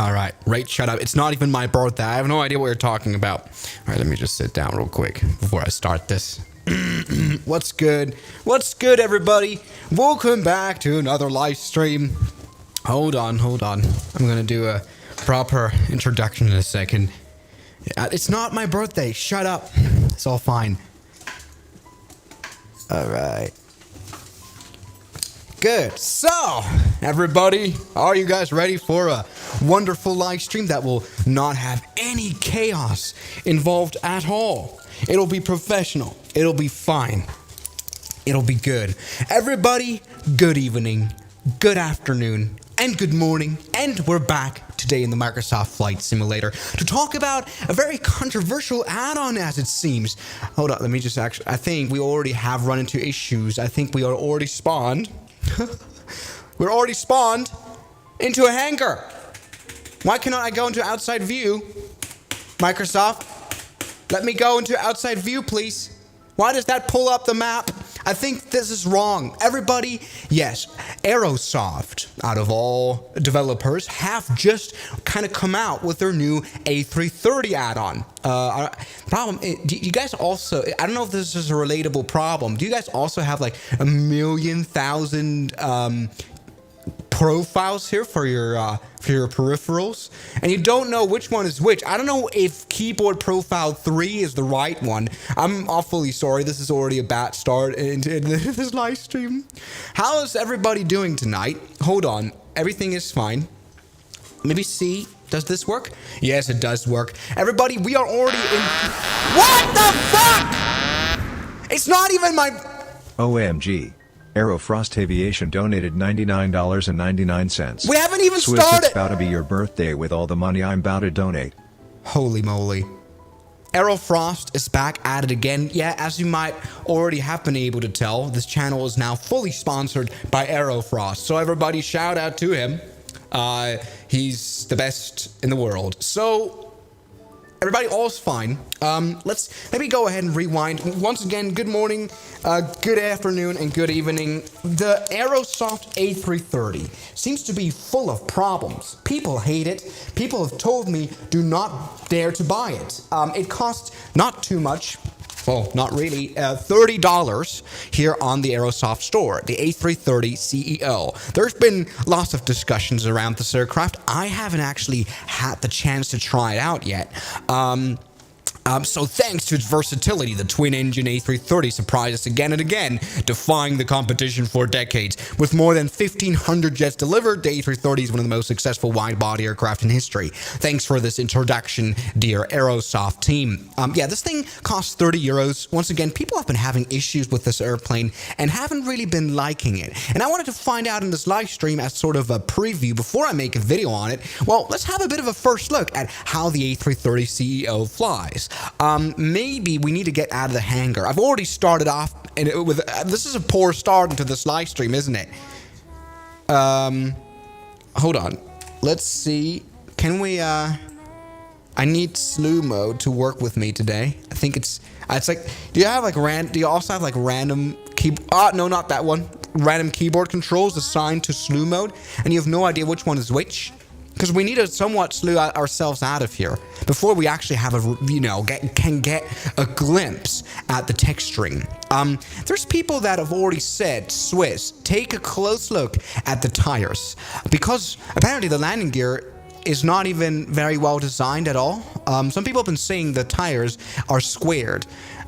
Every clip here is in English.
All right, Rach, shut up. It's not even my birthday. I have no idea what you're talking about. All right, let me just sit down real quick before I start this. What's good? What's good, everybody? Welcome back to another live stream. Hold on. I'm going to do a proper introduction in a second. It's not my birthday. Shut up. It's all fine. All right. Good. So, everybody, are you guys ready for a wonderful live stream that will not have any chaos involved at all? It'll be professional. It'll be fine. It'll be good. Everybody, good evening, good afternoon, and good morning. And we're back today in the Microsoft Flight Simulator to talk about a very controversial add-on, as it seems. Hold on, let me just actually, I think we already have run into issues. I think we are already spawned. We're already spawned into a hangar. Why cannot I go into outside view? Microsoft, let me go into outside view, please. Why does that pull up the map? I think this is wrong. Everybody, yes, Aerosoft, out of all developers, have just kind of come out with their new A330 add-on. Problem, do you guys also, I don't know if this is a relatable problem, do you guys also have like 1,000,000 profiles here for your peripherals, and you don't know which one is which? I don't know if keyboard profile 3 is the right one. I'm awfully sorry. This is already a bad start into this live stream. How is everybody doing tonight? Hold on. Everything is fine. Maybe see. Does this work? Yes, it does work. Everybody, we are already in. What the fuck? It's not even my. OMG. Aerofrost Aviation donated $99.99. We haven't even Swiss, started. It's about to be your birthday with all the money I'm about to donate. Holy moly. Aerofrost is back at it again. Yeah, as you might already have been able to tell, this channel is now fully sponsored by Aerofrost. So everybody shout out to him. He's the best in the world. So everybody, all's fine. Let me go ahead and rewind. Once again, good morning, good afternoon, and good evening. The Aerosoft A330 seems to be full of problems. People hate it. People have told me do not dare to buy it. It costs not too much. Well, not really. $30 here on the Aerosoft store, the A330 CEO. There's been lots of discussions around this aircraft. I haven't actually had the chance to try it out yet. So thanks to its versatility, the twin-engine A330 surprised us again and again, defying the competition for decades. With more than 1,500 jets delivered, the A330 is one of the most successful wide-body aircraft in history. Thanks for this introduction, dear Aerosoft team. Yeah, this thing costs 30 euros. Once again, people have been having issues with this airplane and haven't really been liking it. And I wanted to find out in this live stream as sort of a preview before I make a video on it. Well, let's have a bit of a first look at how the A330 CEO flies. Maybe we need to get out of the hangar. I've already started off with this is a poor start into this live stream, isn't it? Hold on. Let's see. Can we I need slew mode to work with me today. I think it's like, do you also have like random no, not that one. Random keyboard controls assigned to slew mode, and you have no idea which one is which? Because we need to somewhat slew ourselves out of here before we actually have can get a glimpse at the texturing. There's people that have already said, Swiss, take a close look at the tires, because apparently the landing gear is not even very well designed at all. Some people have been saying the tires are squared.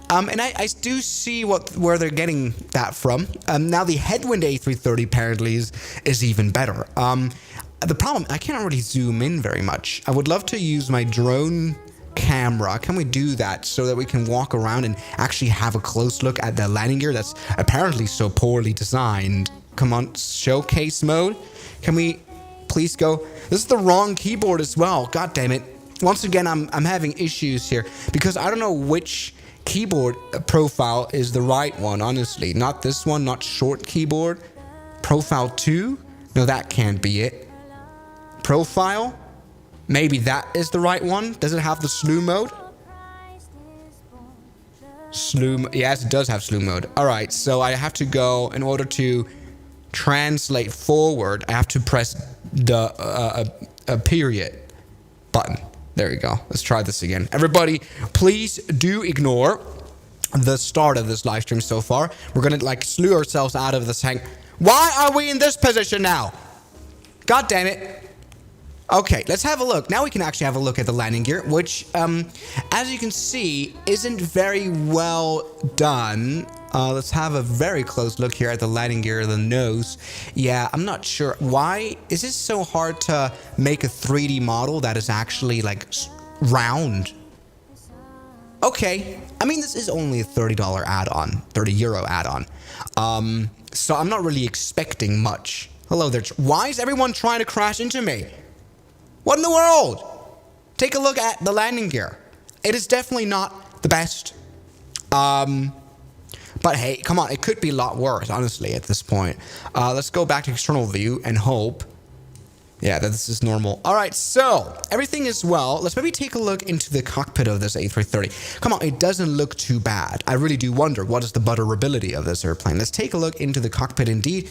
And I do see where they're getting that from. Now the headwind A330 apparently is even better. The problem, I can't really zoom in very much. I would love to use my drone camera. Can we do that so that we can walk around and actually have a close look at the landing gear that's apparently so poorly designed? Come on, showcase mode. Can we please go? This is the wrong keyboard as well. God damn it. Once again, I'm having issues here because I don't know which keyboard profile is the right one, honestly. Not this one, not short keyboard. Profile 2? No, that can't be it. Profile? Maybe that is the right one. Does it have the slew mode? Yes, it does have slew mode. Alright, so I have to go, in order to translate forward, I have to press the a period. button. There we go. Let's try this again. Everybody, please do ignore the start of this live stream so far. We're gonna like slew ourselves out of this hang. Why are we in this position now? God damn it. Okay, let's have a look. Now we can actually have a look at the landing gear, which, as you can see, isn't very well done. Let's have a very close look here at the landing gear, the nose. Yeah, I'm not sure. Why is this so hard to make a 3D model that is actually, like, round? Okay, I mean, this is only a $30 add-on, 30 euro add-on. So I'm not really expecting much. Hello there. Why is everyone trying to crash into me? What in the world? Take a look at the landing gear. It is definitely not the best. But hey, come on, it could be a lot worse, honestly, at this point. Let's go back to external view and hope. Yeah, that this is normal. All right, so everything is well. Let's maybe take a look into the cockpit of this A330. Come on, it doesn't look too bad. I really do wonder what is the butterability of this airplane. Let's take a look into the cockpit indeed.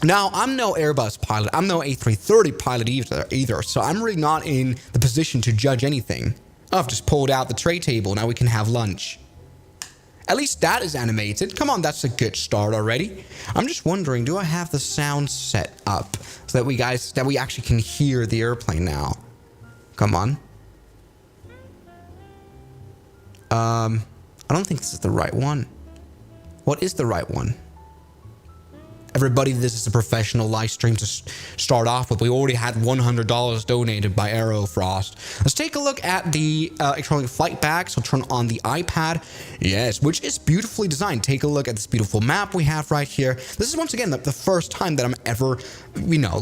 Now, I'm no Airbus pilot. I'm no A330 pilot either, so I'm really not in the position to judge anything. Oh, I've just pulled out the tray table. Now we can have lunch. At least that is animated. Come on, that's a good start already. I'm just wondering, do I have the sound set up so that we actually can hear the airplane now? Come on. I don't think this is the right one. What is the right one? Everybody, this is a professional live stream to start off with. We already had $100 donated by Aerofrost. Let's take a look at the electronic flight bag. So turn on the iPad. Yes, which is beautifully designed. Take a look at this beautiful map we have right here. This is once again the first time that I'm ever,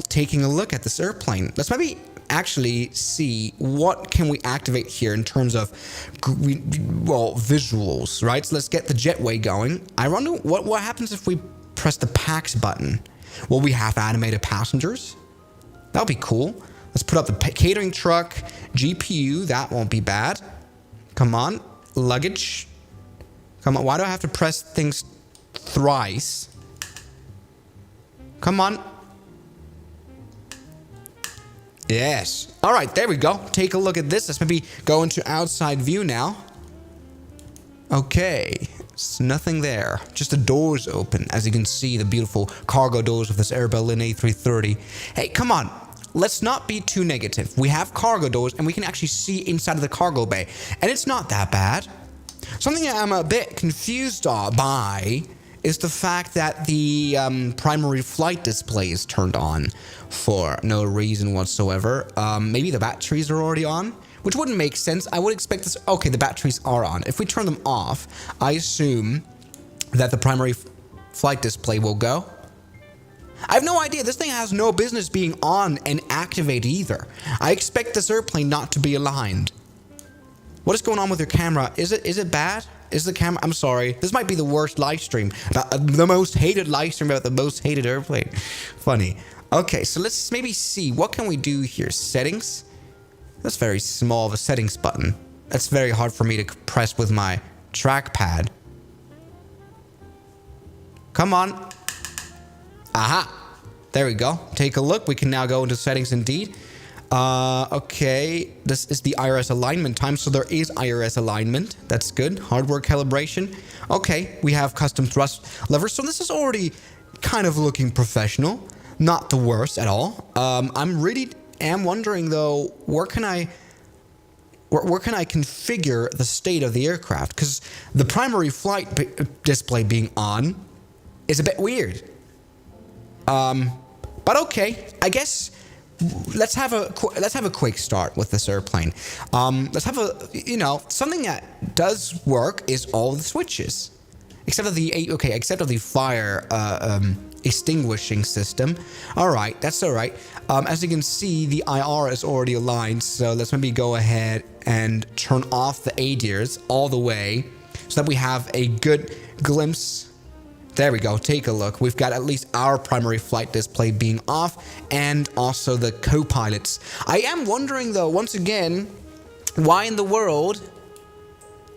taking a look at this airplane. Let's maybe actually see what can we activate here in terms of, visuals, right? So let's get the jetway going. I wonder what happens if we press the PAX button. Will we have animated passengers? That'll be cool. Let's put up the catering truck, GPU. That won't be bad. Come on. Luggage. Come on. Why do I have to press things thrice? Come on. Yes. All right, there we go. Take a look at this. Let's maybe go into outside view now. Okay. There's nothing there. Just the doors open. As you can see, the beautiful cargo doors of this Air Berlin A330. Hey, come on. Let's not be too negative. We have cargo doors and we can actually see inside of the cargo bay. And it's not that bad. Something that I'm a bit confused by is the fact that the primary flight display is turned on for no reason whatsoever. Maybe the batteries are already on, which wouldn't make sense. I would expect this. Okay, the batteries are on. If we turn them off, I assume that the primary flight display will go. I have no idea. This thing has no business being on and activated either. I expect this airplane not to be aligned. What is going on with your camera? Is it bad? Is the camera? I'm sorry. This might be the worst live stream. The most hated live stream about the most hated airplane. Funny. Okay, so let's maybe see. What can we do here? Settings? That's very small of a settings button. That's very hard for me to press with my trackpad. Come on. Aha. There we go. Take a look. We can now go into settings indeed. Okay. This is the IRS alignment time. So there is IRS alignment. That's good. Hardware calibration. Okay. We have custom thrust levers. So this is already kind of looking professional. Not the worst at all. I'm really am wondering though, where can I configure the state of the aircraft? Because the primary flight display being on is a bit weird. But okay, I guess let's have a quick start with this airplane. Let's have something that does work is all the switches, except of the fire extinguishing system. All right, that's all right. As you can see, the IR is already aligned, so let's maybe go ahead and turn off the ADIRs all the way so that we have a good glimpse. There we go. Take a look. We've got at least our primary flight display being off and also the co-pilots. I am wondering though, once again, why in the world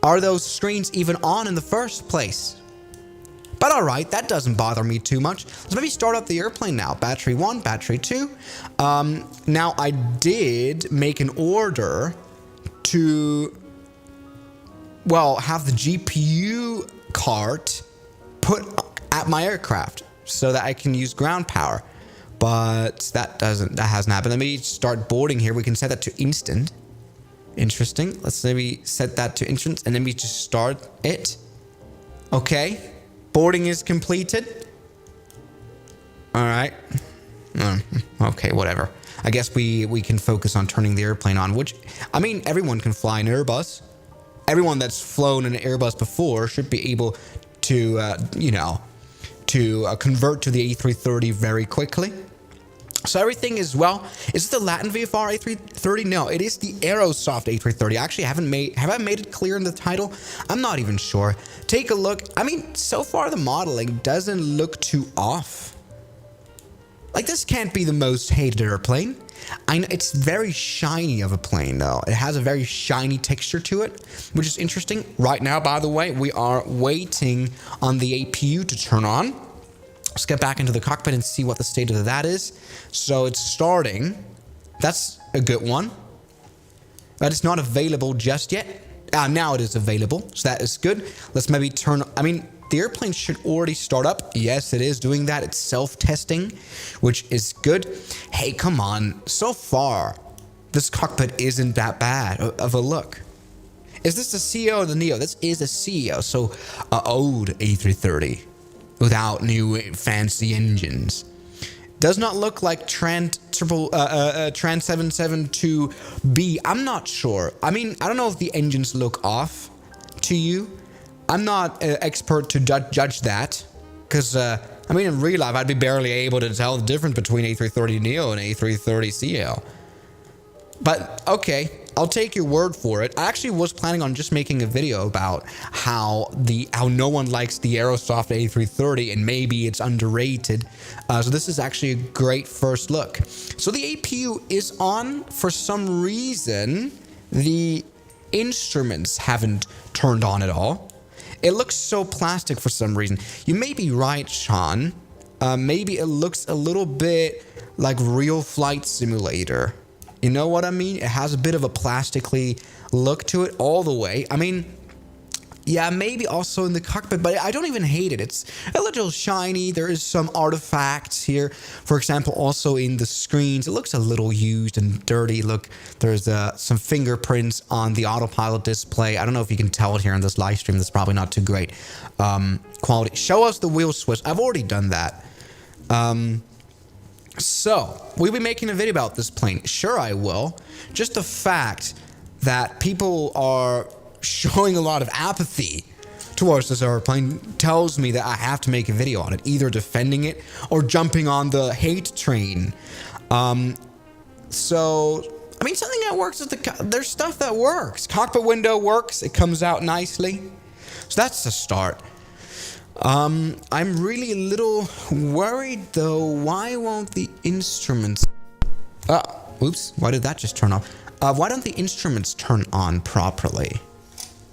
are those screens even on in the first place? But all right, that doesn't bother me too much. Let's maybe start up the airplane now. Battery 1, battery 2. Now, I did make an order to, well, have the GPU cart put at my aircraft so that I can use ground power. But that hasn't happened. Let me start boarding here. We can set that to instant. Interesting. Let's maybe set that to instant and then we just start it. Okay. Boarding is completed. All right. Okay, whatever. I guess we can focus on turning the airplane on, which, I mean, everyone can fly an Airbus. Everyone that's flown an Airbus before should be able to, convert to the A330 very quickly. So everything is, well, is it the Latin VFR A330? No, it is the Aerosoft A330. Actually, have I made it clear in the title? I'm not even sure. Take a look. I mean, so far the modeling doesn't look too off. Like, this can't be the most hated airplane. I know it's very shiny of a plane, though. It has a very shiny texture to it, which is interesting. Right now, by the way, we are waiting on the APU to turn on. Let's get back into the cockpit and see what the state of that is. So it's starting. That's a good one. But it's not available just yet. Now it is available, so that is good. Let's maybe turn, I mean, the airplane should already start up. Yes, it is doing that. It's self-testing, which is good. Hey, come on. So far, this cockpit isn't that bad of a look. Is this the CEO or the Neo? This is the CEO, so old A330 without new fancy engines. Does not look like Trans 772B. I'm not sure. I mean, I don't know if the engines look off to you. I'm not an expert to judge that. Because, I mean, in real life, I'd be barely able to tell the difference between A330 Neo and A330 CL. But, okay, I'll take your word for it. I actually was planning on just making a video about how no one likes the Aerosoft A330 and maybe it's underrated. So this is actually a great first look. So the APU is on. For some reason, the instruments haven't turned on at all. It looks so plastic for some reason. You may be right, Sean. Maybe it looks a little bit like real flight simulator. You know what I mean? It has a bit of a plastically look to it all the way. I mean, yeah, maybe also in the cockpit, but I don't even hate it. It's a little shiny. There is some artifacts here. For example, also in the screens, it looks a little used and dirty. Look, there's some fingerprints on the autopilot display. I don't know if you can tell it here in this live stream. That's probably not too great quality. Show us the wheel switch. I've already done that. So, we'll be making a video about this plane. Sure, I will. Just the fact that people are showing a lot of apathy towards this airplane tells me that I have to make a video on it, either defending it or jumping on the hate train. So, I mean, something that works is there's stuff that works. Cockpit window works. It comes out nicely. So that's the start. I'm really a little worried though. Why won't the instruments... oops. Why did that just turn off? Why don't the instruments turn on properly?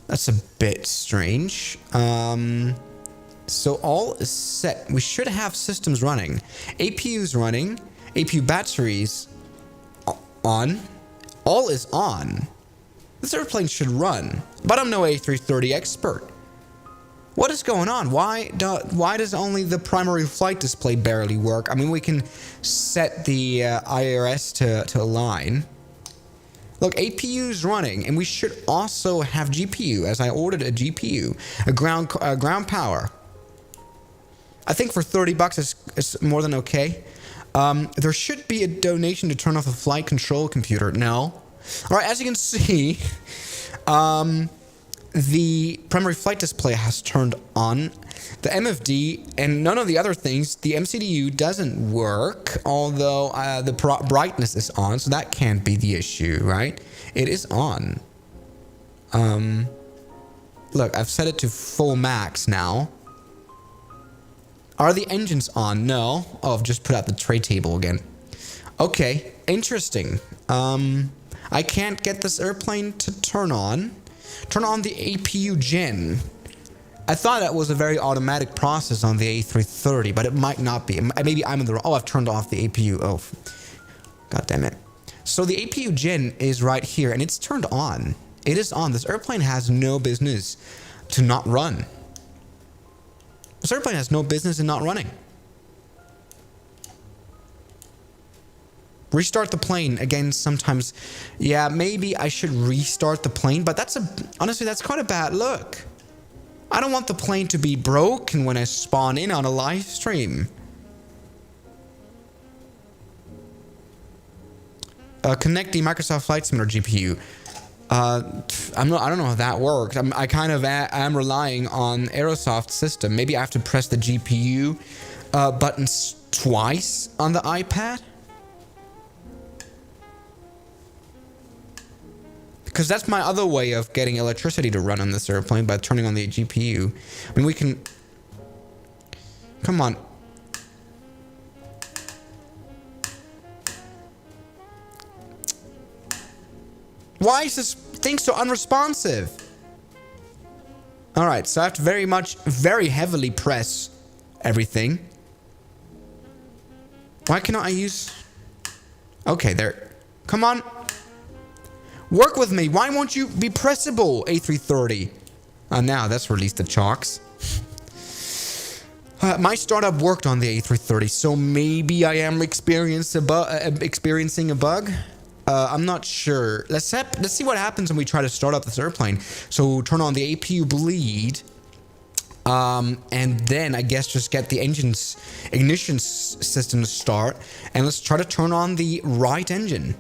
That's a bit strange. So all is set. We should have systems running. APU's running. APU batteries on. All is on. This airplane should run. But I'm no A330 expert. What is going on? Why does only the primary flight display barely work? I mean, we can set the IRS to align. Look, APU is running, and we should also have GPU, as I ordered a GPU, a ground power. I think for $30 is more than okay. There should be a donation to turn off the flight control computer. No. All right, as you can see, the primary flight display has turned on. The MFD and none of the other things, the MCDU doesn't work, although the brightness is on, so that can't be the issue, right? It is on. Look, I've set it to full max now. Are the engines on? No. Oh, I've just put out the tray table again. Okay, interesting. I can't get this airplane to turn on. Turn on the APU gen. I thought that was a very automatic process on the A330, but it might not be. Maybe I'm in the wrong. Oh, I've turned off the APU. Oh, god damn it. So the APU gen is right here, and it's turned on. It is on. This airplane has no business to not run. This airplane has no business in not running. Restart the plane again sometimes. Yeah, maybe I should restart the plane, but honestly, that's quite a bad look. I don't want the plane to be broken when I spawn in on a live stream. Connect the Microsoft Flight Simulator GPU. I don't know how that works. I kind of am relying on Aerosoft system. Maybe I have to press the GPU buttons twice on the iPad. Because that's my other way of getting electricity to run on this airplane, by turning on the GPU. I mean, we can... Come on. Why is this thing so unresponsive? Alright, so I have to very heavily press everything. Why cannot I use... Okay, there. Come on. Work with me. Why won't you be pressable, A330? Now that's released the chocks. My startup worked on the A330, so maybe I am experiencing a bug. I'm not sure. Let's see what happens when we try to start up this airplane. So turn on the APU bleed. And then I guess just get the engine's ignition system to start. And let's try to turn on the right engine.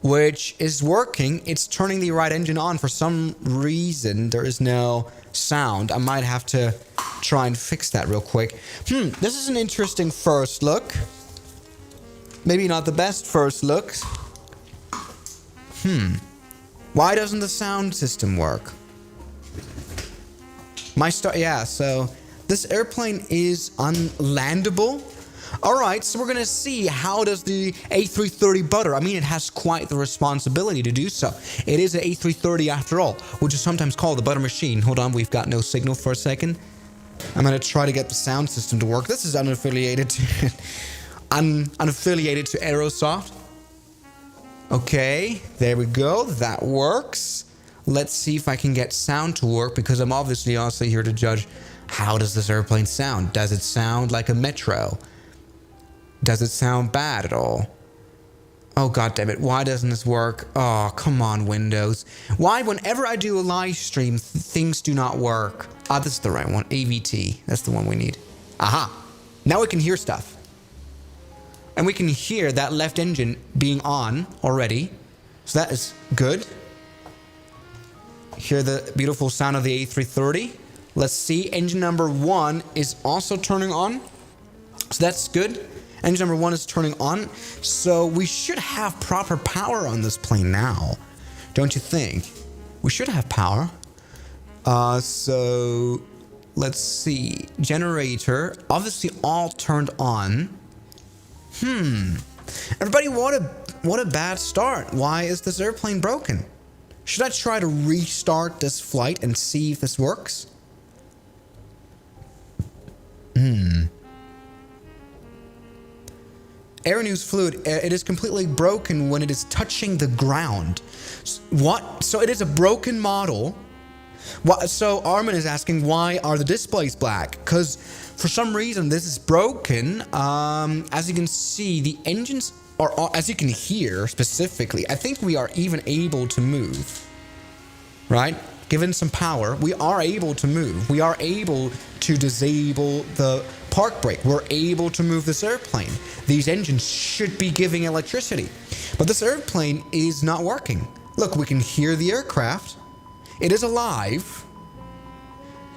Which is working. It's turning the right engine on. For some reason, there is no sound. I might have to try and fix that real quick. This is an interesting first look. Maybe not the best first looks. Why doesn't the sound system work? Yeah, so this airplane is unlandable. Alright, so we're gonna see how does the A330 butter. I mean, it has quite the responsibility to do so. It is an A330 after all, which is sometimes called the butter machine. Hold on, we've got no signal for a second. I'm gonna try to get the sound system to work. This is unaffiliated to unaffiliated to Aerosoft. Okay, there we go. That works. Let's see if I can get sound to work, because I'm obviously also here to judge how does this airplane sound. Does it sound like a Metro? Does it sound bad at all? Oh, god damn it. Why doesn't this work? Oh, come on, Windows. Why, whenever I do a live stream, things do not work? Ah, this is the right one. AVT. That's the one we need. Aha. Now we can hear stuff. And we can hear that left engine being on already. So that is good. Hear the beautiful sound of the A330. Let's see. Engine number 1 is also turning on. So that's good. Engine number 1 is turning on. So we should have proper power on this plane now. Don't you think? We should have power. So let's see. Generator. Obviously all turned on. Everybody, what a bad start. Why is this airplane broken? Should I try to restart this flight and see if this works? Air news fluid. It is completely broken when it is touching the ground. What? So it is a broken model. What? So Armin is asking, why are the displays black? Because for some reason this is broken. As you can see, the engines are, as you can hear specifically, I think we are even able to move. Right? Given some power, we are able to move. We are able to disable the park brake. We're able to move this airplane. These engines should be giving electricity. But this airplane is not working. Look, we can hear the aircraft. It is alive.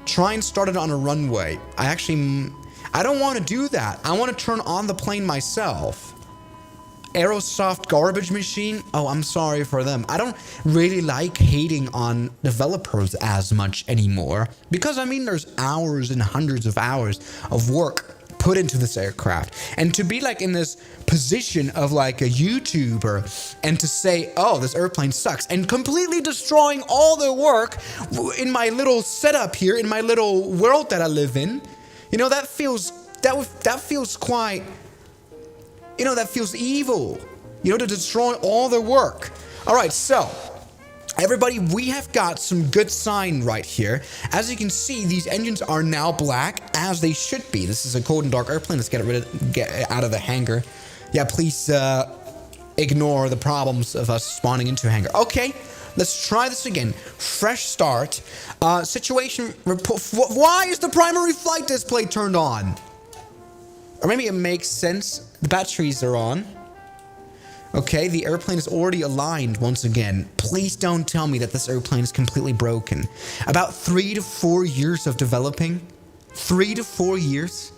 Try and start it on a runway. I don't want to do that. I want to turn on the plane myself. Aerosoft garbage machine. Oh, I'm sorry for them. I don't really like hating on developers as much anymore. Because, I mean, there's hours and hundreds of hours of work put into this aircraft. And to be like in this position of like a YouTuber and to say, oh, this airplane sucks, and completely destroying all the work in my little setup here, in my little world that I live in, you know, that feels quite, you know, that feels evil, you know, to destroy all their work. All right, so everybody, we have got some good sign right here. As you can see, these engines are now black, as they should be. This is a cold and dark airplane. Let's get out of the hangar. Yeah, please ignore the problems of us spawning into a hangar. Okay, let's try this again. Fresh start. Situation report. Why is the primary flight display turned on? Or maybe it makes sense. The batteries are on. Okay, the airplane is already aligned once again. Please don't tell me that this airplane is completely broken. About 3 to 4 years of developing. 3 to 4 years?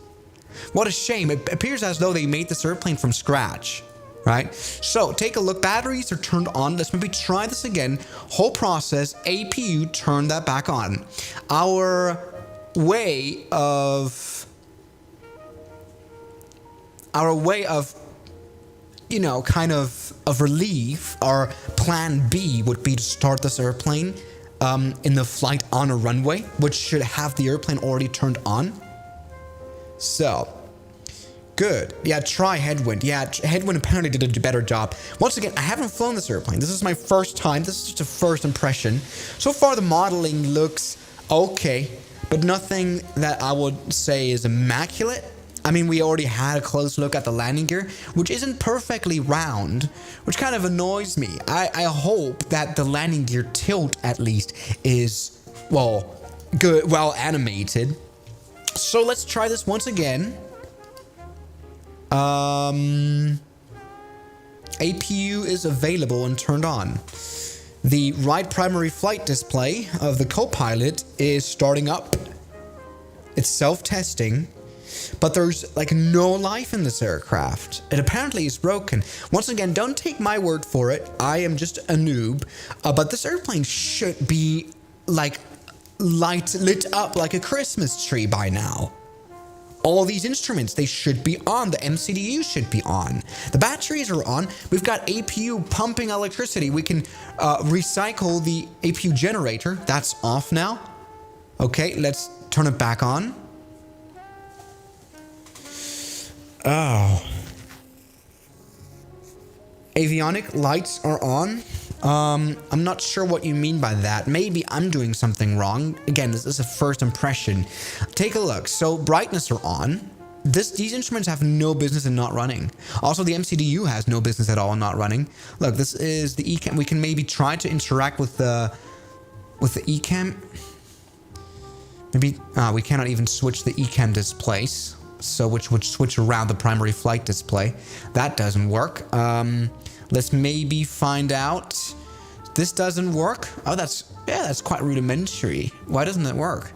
What a shame. It appears as though they made this airplane from scratch, right? So take a look. Batteries are turned on. Let's maybe try this again. Whole process, APU, turn that back on. Our way of, you know, kind of relief, our plan B would be to start this airplane in the flight on a runway, which should have the airplane already turned on. So, good. Yeah, try headwind. Yeah, headwind apparently did a better job. Once again, I haven't flown this airplane. This is my first time. This is just a first impression. So far, the modeling looks okay, but nothing that I would say is immaculate. I mean, we already had a close look at the landing gear, which isn't perfectly round, which kind of annoys me. I hope that the landing gear tilt, at least, is, well, good, well animated. So let's try this once again. APU is available and turned on. The right primary flight display of the co-pilot is starting up. It's self-testing. But there's like no life in this aircraft. It apparently is broken. Once again, don't take my word for it. I am just a noob. But this airplane should be like lit up like a Christmas tree by now. All these instruments, they should be on. The MCDU should be on. The batteries are on. We've got APU pumping electricity. We can recycle the APU generator. That's off now. Okay, let's turn it back on. Oh. Avionic lights are on. I'm not sure what you mean by that. Maybe I'm doing something wrong. Again, this is a first impression. Take a look. So brightness are on. These instruments have no business in not running. Also, the MCDU has no business at all in not running. Look, this is the eCam. We can maybe try to interact with the eCam. Maybe we cannot even switch the eCam displays. So which would switch around the primary flight display. That doesn't work. Let's maybe find out. This doesn't work. Oh, that's quite rudimentary. Why doesn't it work?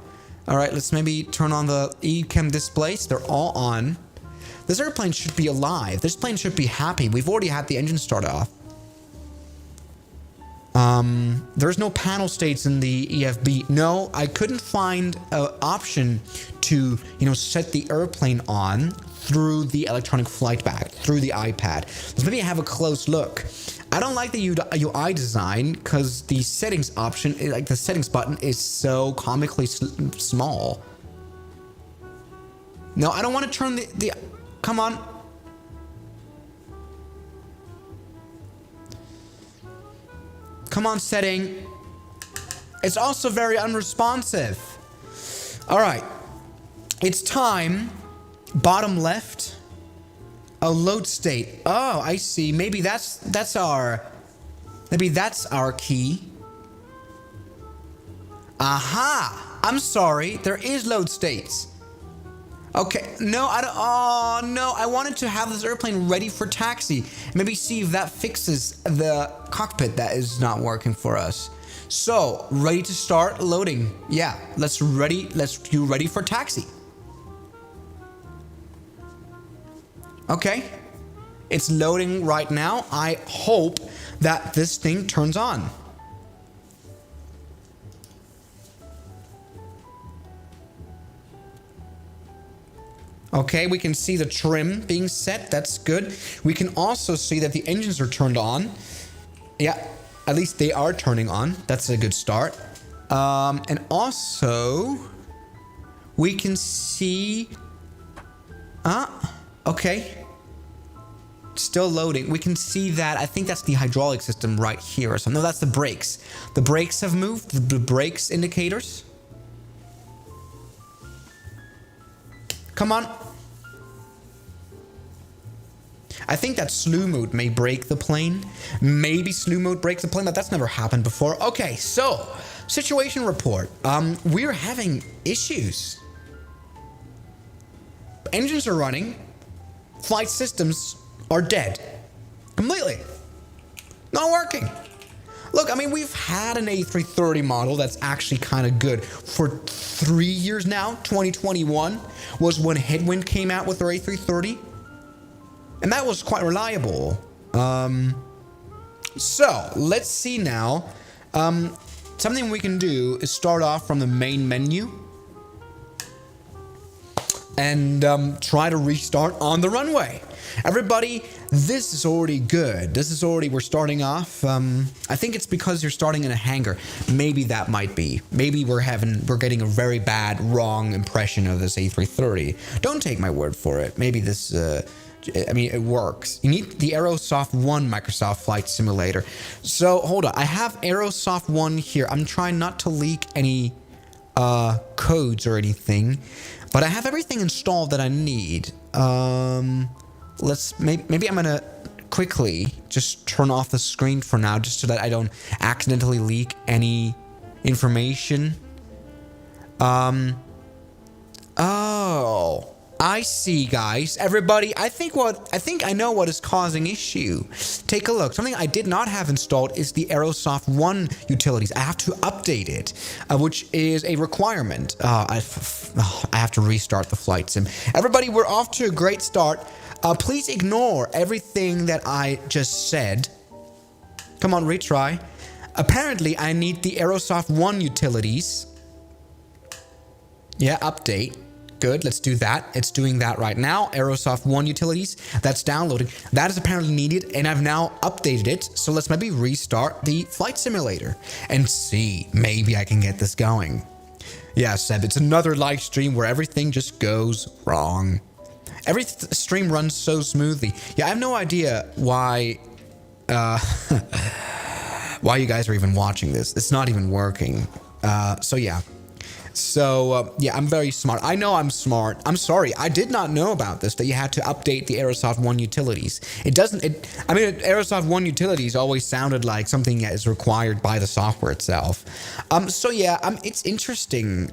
All right, let's maybe turn on the eCam displays. They're all on. This airplane should be alive. This plane should be happy. We've already had the engine start off. There's no panel states in the EFB. No, I couldn't find an option to, you know, set the airplane on through the electronic flight bag, through the iPad. Let's maybe have a close look. I don't like the UI design because the settings option, like the settings button, is so comically small. No, I don't want to turn the come on. Come on, setting. It's also very unresponsive. All right. It's time. Bottom left. A load state. Oh, I see. Maybe that's our key. Aha! I'm sorry. There is load states. Okay. No, I don't. Oh, no. I wanted to have this airplane ready for taxi. Maybe see if that fixes the cockpit that is not working for us. So, ready to start loading. Yeah, let's do ready for taxi. Okay. It's loading right now. I hope that this thing turns on. Okay, we can see the trim being set. That's good. We can also see that the engines are turned on. Yeah, at least they are turning on. That's a good start. And also, we can see... okay. Still loading. We can see that. I think that's the hydraulic system right here or something. No, that's the brakes. The brakes have moved. The brakes indicators. Come on. I think that slew mode may break the plane. Maybe slew mode breaks the plane, but that's never happened before. Okay, so situation report. We're having issues. Engines are running. Flight systems are dead. Completely. Not working. Look, I mean, we've had an A330 model that's actually kind of good for 3 years now. 2021 was when Headwind came out with their A330. And that was quite reliable. So, let's see now. Something we can do is start off from the main menu. And try to restart on the runway. Everybody, this is already good. This is already, we're starting off. I think it's because you're starting in a hangar. Maybe that might be. Maybe we're getting a very bad, wrong impression of this A330. Don't take my word for it. Maybe this, I mean, it works. You need the Aerosoft 1 Microsoft Flight Simulator. So, hold on. I have Aerosoft 1 here. I'm trying not to leak any codes or anything. But I have everything installed that I need. Maybe I'm gonna quickly just turn off the screen for now, just so that I don't accidentally leak any information. Oh, I see, guys. Everybody, I think I know what is causing issue. Take a look. Something I did not have installed is the Aerosoft 1 utilities. I have to update it, which is a requirement. I have to restart the flight sim. Everybody, we're off to a great start. Please ignore everything that I just said. Come on, retry. Apparently, I need the Aerosoft 1 utilities. Yeah, update. Good, let's do that. It's doing that right now. Aerosoft 1 utilities, that's downloading. That is apparently needed, and I've now updated it. So let's maybe restart the flight simulator and see. Maybe I can get this going. Yeah, Seb, it's another live stream where everything just goes wrong. Every stream runs so smoothly. Yeah, I have no idea why why you guys are even watching this. It's not even working. So yeah. So, yeah, I'm very smart. I know I'm smart. I'm sorry. I did not know about this, that you had to update the Aerosoft 1 utilities. I mean, Aerosoft 1 utilities always sounded like something that is required by the software itself. So, yeah, it's interesting.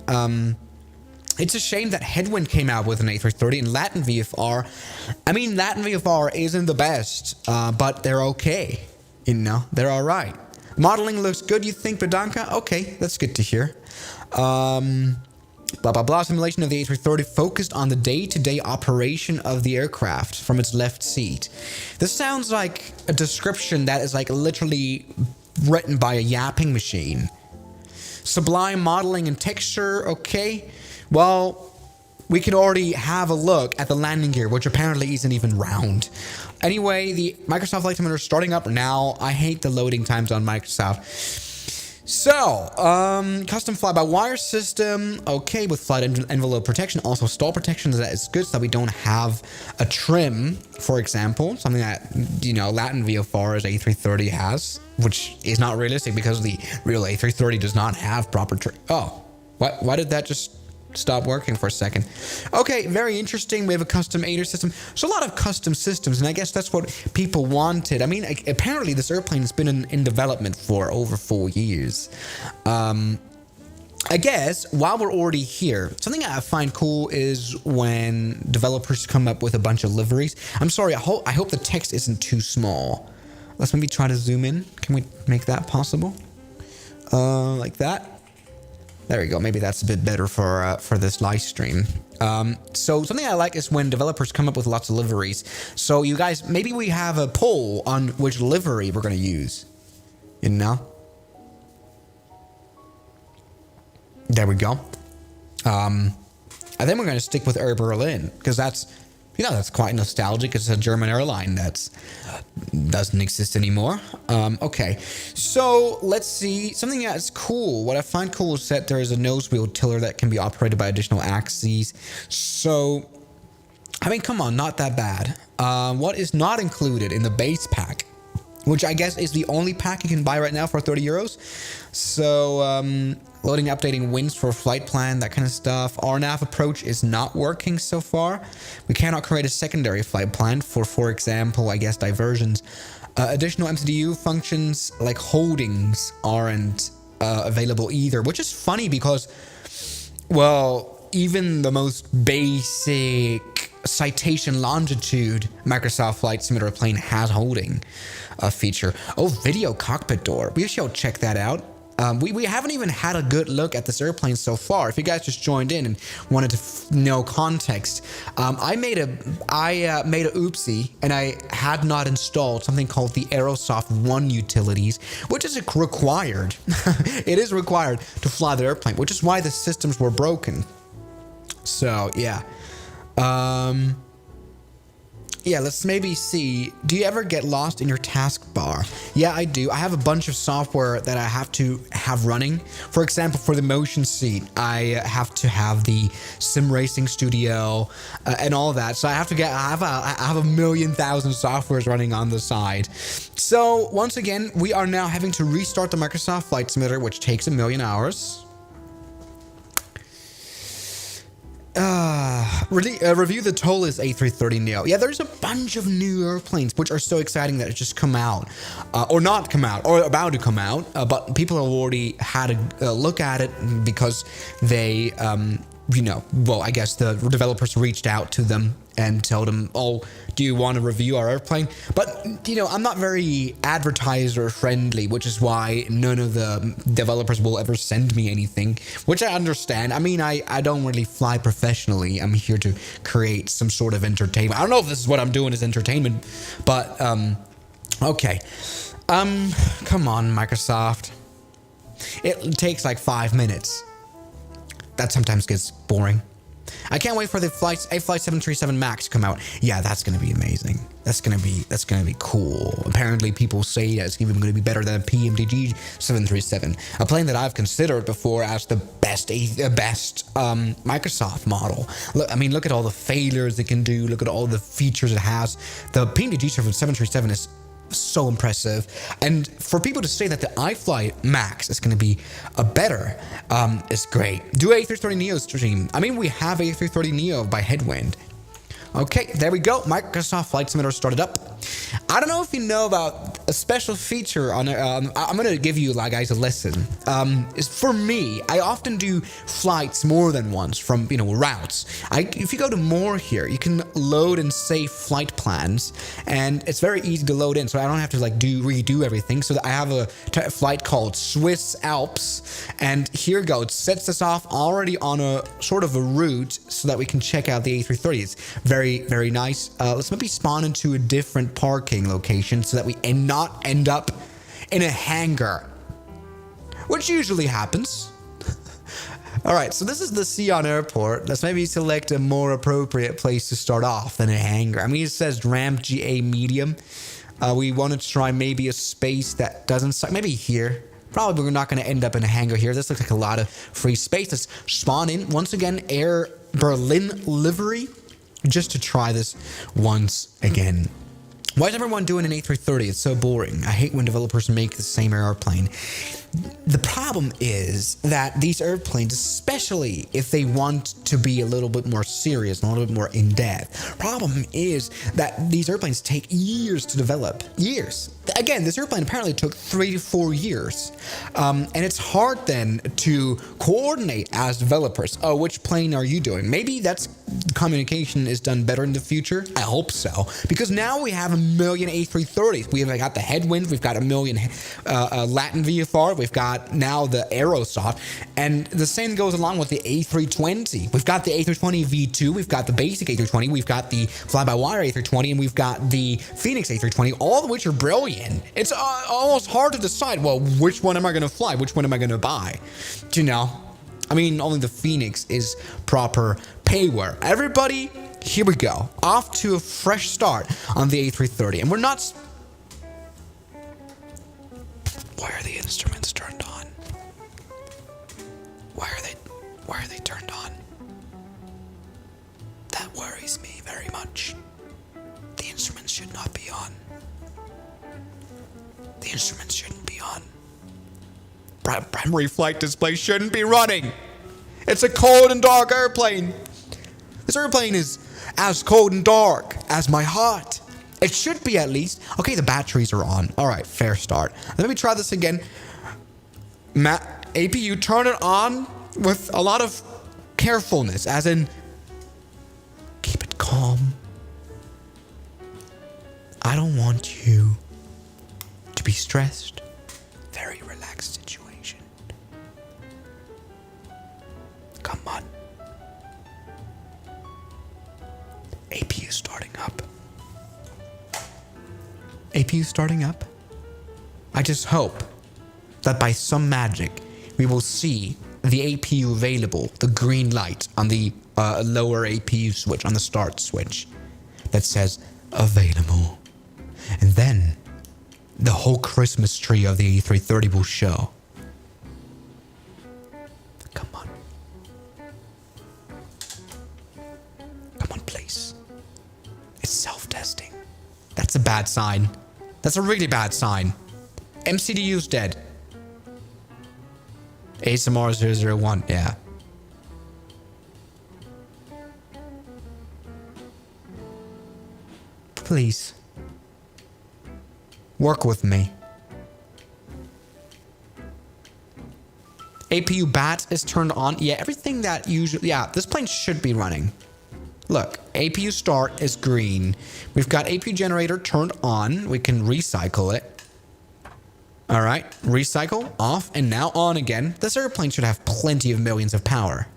It's a shame that Headwind came out with an A330 and Latin VFR. I mean, Latin VFR isn't the best, but they're okay. You know, they're all right. Modeling looks good, you think, Bedanka? Okay, that's good to hear. Blah, blah, blah. Simulation of the A330 focused on the day-to-day operation of the aircraft from its left seat. This sounds like a description that is like literally written by a yapping machine. Sublime modeling and texture, okay. Well, we can already have a look at the landing gear, which apparently isn't even round. Anyway, the Microsoft Flight Simulator is starting up now. I hate the loading times on Microsoft. So, custom fly-by-wire system, okay, with flight envelope protection, also stall protection, that is good, so that we don't have a trim, for example, something that, you know, Latin VFR's A330 has, which is not realistic because the real A330 does not have proper trim. Oh, why did that just stop working for a second? Okay, very interesting. We have a custom aider system. So a lot of custom systems, and I guess that's what people wanted. I mean, apparently this airplane has been in development for over 4 years. I guess while we're already here, something I find cool is when developers come up with a bunch of liveries. I'm sorry, I hope the text isn't too small. Let's maybe try to zoom in. Can we make that possible? Like that. There we go. Maybe that's a bit better for this live stream. So something I like is when developers come up with lots of liveries. So you guys, maybe we have a poll on which livery we're going to use. You know? There we go. I I think we're going to stick with Air Berlin because that's quite nostalgic. It's a German airline that doesn't exist anymore. Okay, so let's see. Something that's cool. What I find cool is that there is a nose wheel tiller that can be operated by additional axes. So, I mean, come on, not that bad. What is not included in the base pack, which I guess is the only pack you can buy right now for 30 euros. So, loading, updating winds for flight plan, that kind of stuff. RNAV approach is not working so far. We cannot create a secondary flight plan for example, I guess, diversions. Additional MCDU functions like holdings aren't available either, which is funny because, well, even the most basic citation longitude Microsoft Flight Simulator plane has holding feature. Oh, video cockpit door. We should check that out. We haven't even had a good look at this airplane so far. If you guys just joined in and wanted to know context, I made a oopsie and I had not installed something called the Aerosoft One utilities, which is required. It is required to fly the airplane, which is why the systems were broken. So yeah. Yeah, let's maybe see. Do you ever get lost in your taskbar? Yeah, I do. I have a bunch of software that I have to have running. For example, for the motion seat, I have to have the Sim Racing Studio and all that. So I have a million thousand softwares running on the side. So once again, we are now having to restart the Microsoft Flight Simulator, which takes 1,000,000 hours. Review the Tolis A330neo. Yeah, there's a bunch of new airplanes which are so exciting that it just come out, or not come out, or about to come out. But people have already had a look at it because they, well, I guess the developers reached out to them and told them, oh, do you want to review our airplane? But, I'm not very advertiser friendly, which is why none of the developers will ever send me anything, which I understand. I mean, I don't really fly professionally. I'm here to create some sort of entertainment. I don't know if this is what I'm doing is entertainment, but, okay. Come on, Microsoft. It takes like 5 minutes. That sometimes gets boring. I can't wait for the Flight 737 MAX to come out. Yeah, that's gonna be amazing. That's gonna be cool. Apparently, people say that it's even gonna be better than a PMDG 737, a plane that I've considered before as the best Microsoft model. Look at all the failures it can do. Look at all the features it has. The PMDG 737 is so impressive, and for people to say that the iFly Max is going to be a better is great. Do A330neo stream. We have A330neo by Headwind. Okay, there we go. Microsoft Flight Simulator started up. I don't know if you know about a special feature on I'm going to give you guys a lesson. For me, I often do flights more than once from, routes. If you go to more here, you can load and save flight plans, and it's very easy to load in, so I don't have to redo everything. So I have a flight called Swiss Alps, and here you go. It sets us off already on a sort of a route so that we can check out the A330. It's very, very nice. Let's maybe spawn into a different parking location so that we not end up in a hangar, which usually happens. All right, so this is the Sion Airport. Let's maybe select a more appropriate place to start off than a hangar. It says ramp GA medium. We want to try maybe a space that doesn't suck. Maybe here. Probably we're not going to end up in a hangar here. This looks like a lot of free space. Let's spawn in. Once again, Air Berlin livery, just to try this once again. Why is everyone doing an A330? It's so boring. I hate when developers make the same airplane. The problem is that these airplanes, especially if they want to be a little bit more serious and a little bit more in-depth, problem is that these airplanes take years to develop. Years. Again, this airplane apparently took 3 to 4 years. And it's hard then to coordinate as developers. Oh, which plane are you doing? Maybe that's communication is done better in the future. I hope so. Because now we have 1,000,000 A330s. We've got the Headwind. We've got 1,000,000 Latin VFR. We've got now the Aerosoft. And the same goes along with the A320. We've got the A320 V2. We've got the basic A320. We've got the fly-by-wire A320. And we've got the Phoenix A320, all of which are brilliant. It's almost hard to decide, well, which one am I going to fly? Which one am I going to buy? I mean, only the Phoenix is proper payware. Everybody, here we go. Off to a fresh start on the A330. And we're not... Why are the instruments turned on? Why are they turned on? That worries me very much. The instruments should not be on. The instruments shouldn't be on. Primary flight display shouldn't be running. It's a cold and dark airplane. This airplane is as cold and dark as my heart. It should be at least. Okay, the batteries are on. All right, fair start. Let me try this again. APU, turn it on with a lot of carefulness, as in, keep it calm. I don't want you to be stressed. Very relaxed situation. Come on. APU starting up. APU starting up? I just hope that by some magic we will see the APU available, the green light on the lower APU switch, on the start switch, that says available. And then the whole Christmas tree of the A330 will show. Come on. Come on, please. It's self-testing. That's a bad sign. That's a really bad sign. MCDU's dead. ASMR 001, yeah. Please. Work with me. APU bat is turned on. Yeah, everything that usually... Yeah, this plane should be running. Look, APU start is green. We've got APU generator turned on. We can recycle it. All right, recycle, off, and now on again. This airplane should have plenty of millions of power.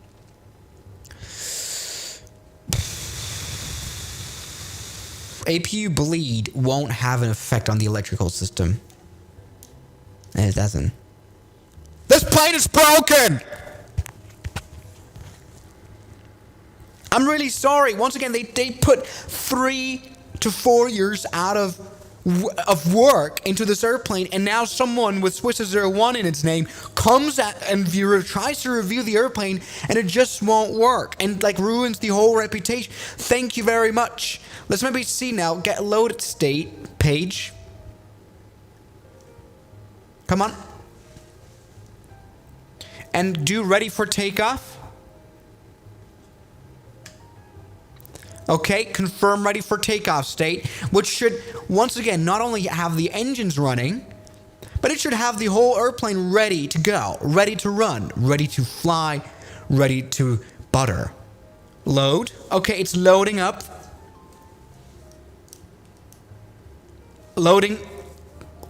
APU bleed won't have an effect on the electrical system. It doesn't. This plane is broken! I'm really sorry. Once again, they put 3 to 4 years out of work into this airplane, and now someone with Swiss 01 in its name comes at and tries to review the airplane, and it just won't work, and like ruins the whole reputation. Thank you very much. Let's maybe see now. Get loaded state page. Come on. And do ready for takeoff. Okay, confirm ready for takeoff state, which should, once again, not only have the engines running, but it should have the whole airplane ready to go, ready to run, ready to fly, ready to butter. Load. Okay, it's loading up. Loading.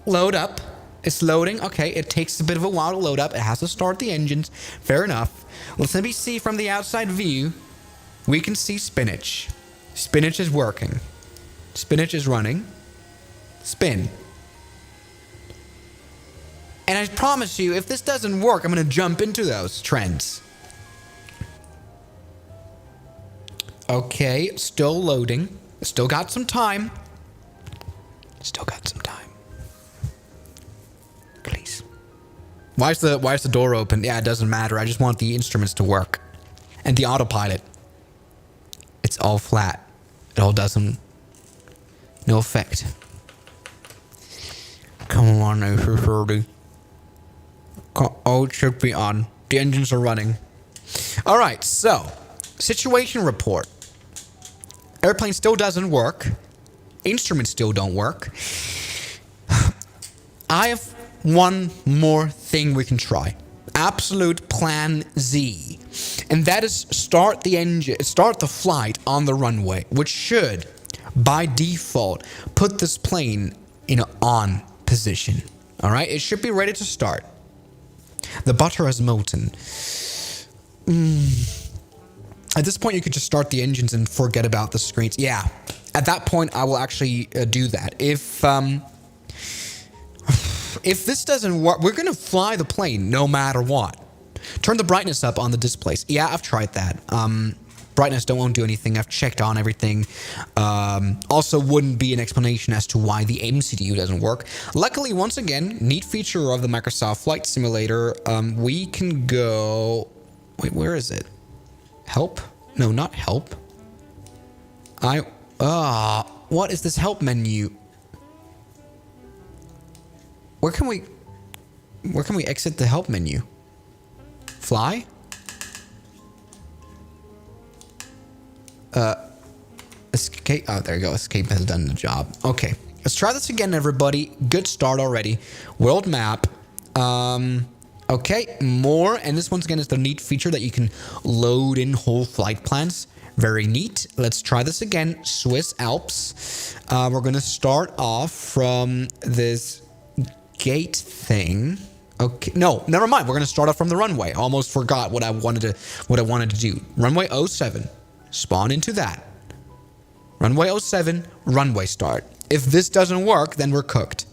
Load up. It's loading. Okay, it takes a bit of a while to load up. It has to start the engines. Fair enough. Let's maybe see from the outside view. We can see spinach. Spinach is working. Spinach is running. Spin. And I promise you, if this doesn't work, I'm going to jump into those trends. Okay, still loading. Still got some time. Still got some time. Please. Why is the door open? Yeah, it doesn't matter. I just want the instruments to work. And the autopilot. It's all flat. It all doesn't... No effect. Come on, A330. Oh, it should be on. The engines are running. Alright, so... Situation report. Airplane still doesn't work. Instruments still don't work. I have one more thing we can try. Absolute plan Z. And that is start the flight on the runway, which should, by default, put this plane in an on position. All right? It should be ready to start. The butter has molten. At this point, you could just start the engines and forget about the screens. Yeah. At that point, I will actually do that. If this doesn't work, we're going to fly the plane no matter what. Turn the brightness up on the displays. Yeah, I've tried that. Brightness won't do anything. I've checked on everything. Also wouldn't be an explanation as to why the MCU doesn't work. Luckily, once again, neat feature of the Microsoft Flight Simulator, we can go... Wait, where is it? Help? No, not help. What is this help menu? Where can we exit the help menu? Fly? Escape. Oh, there you go. Escape has done the job. Okay. Let's try this again, everybody. Good start already. World map. Okay. More. And this once again is the neat feature that you can load in whole flight plans. Very neat. Let's try this again. Swiss Alps. We're going to start off from this gate thing. Okay. No, never mind. We're going to start off from the runway. Almost forgot what I wanted to do. Runway 07. Spawn into that. Runway 07, runway start. If this doesn't work, then we're cooked.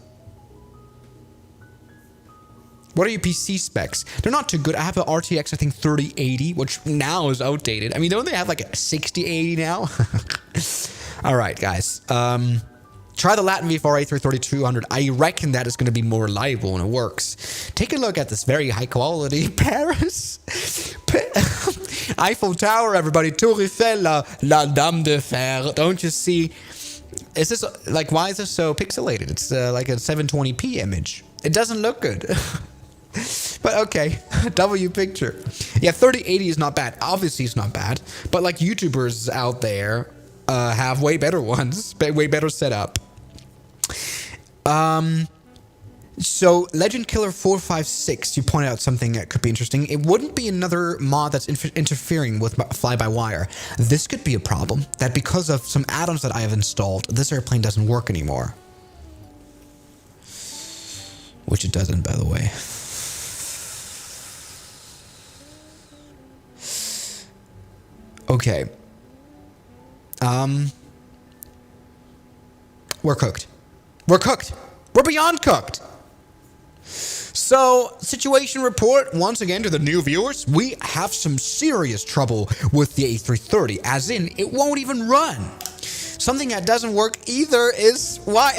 What are your PC specs? They're not too good. I have an RTX, I think 3080, which now is outdated. I mean, don't they have like a 6080 now? All right, guys. Try the Latin V4 A33200. I reckon that is going to be more reliable when it works. Take a look at this very high quality Paris. Eiffel Tower, everybody. Tour Eiffel, la Dame de Fer. Don't you see? Is this like, why is this so pixelated? It's like a 720p image. It doesn't look good. But okay, W picture. Yeah, 3080 is not bad. Obviously, it's not bad. But like YouTubers out there have way better ones, way better setup. So Legend Killer 456, you pointed out something that could be interesting. It wouldn't be another mod that's interfering with fly-by-wire. This could be a problem, that because of some add-ons that I have installed, this airplane doesn't work anymore. Which it doesn't, by the way. Okay. We're cooked. We're cooked. We're beyond cooked. So, situation report, once again to the new viewers, we have some serious trouble with the A330, as in, it won't even run. Something that doesn't work either is why...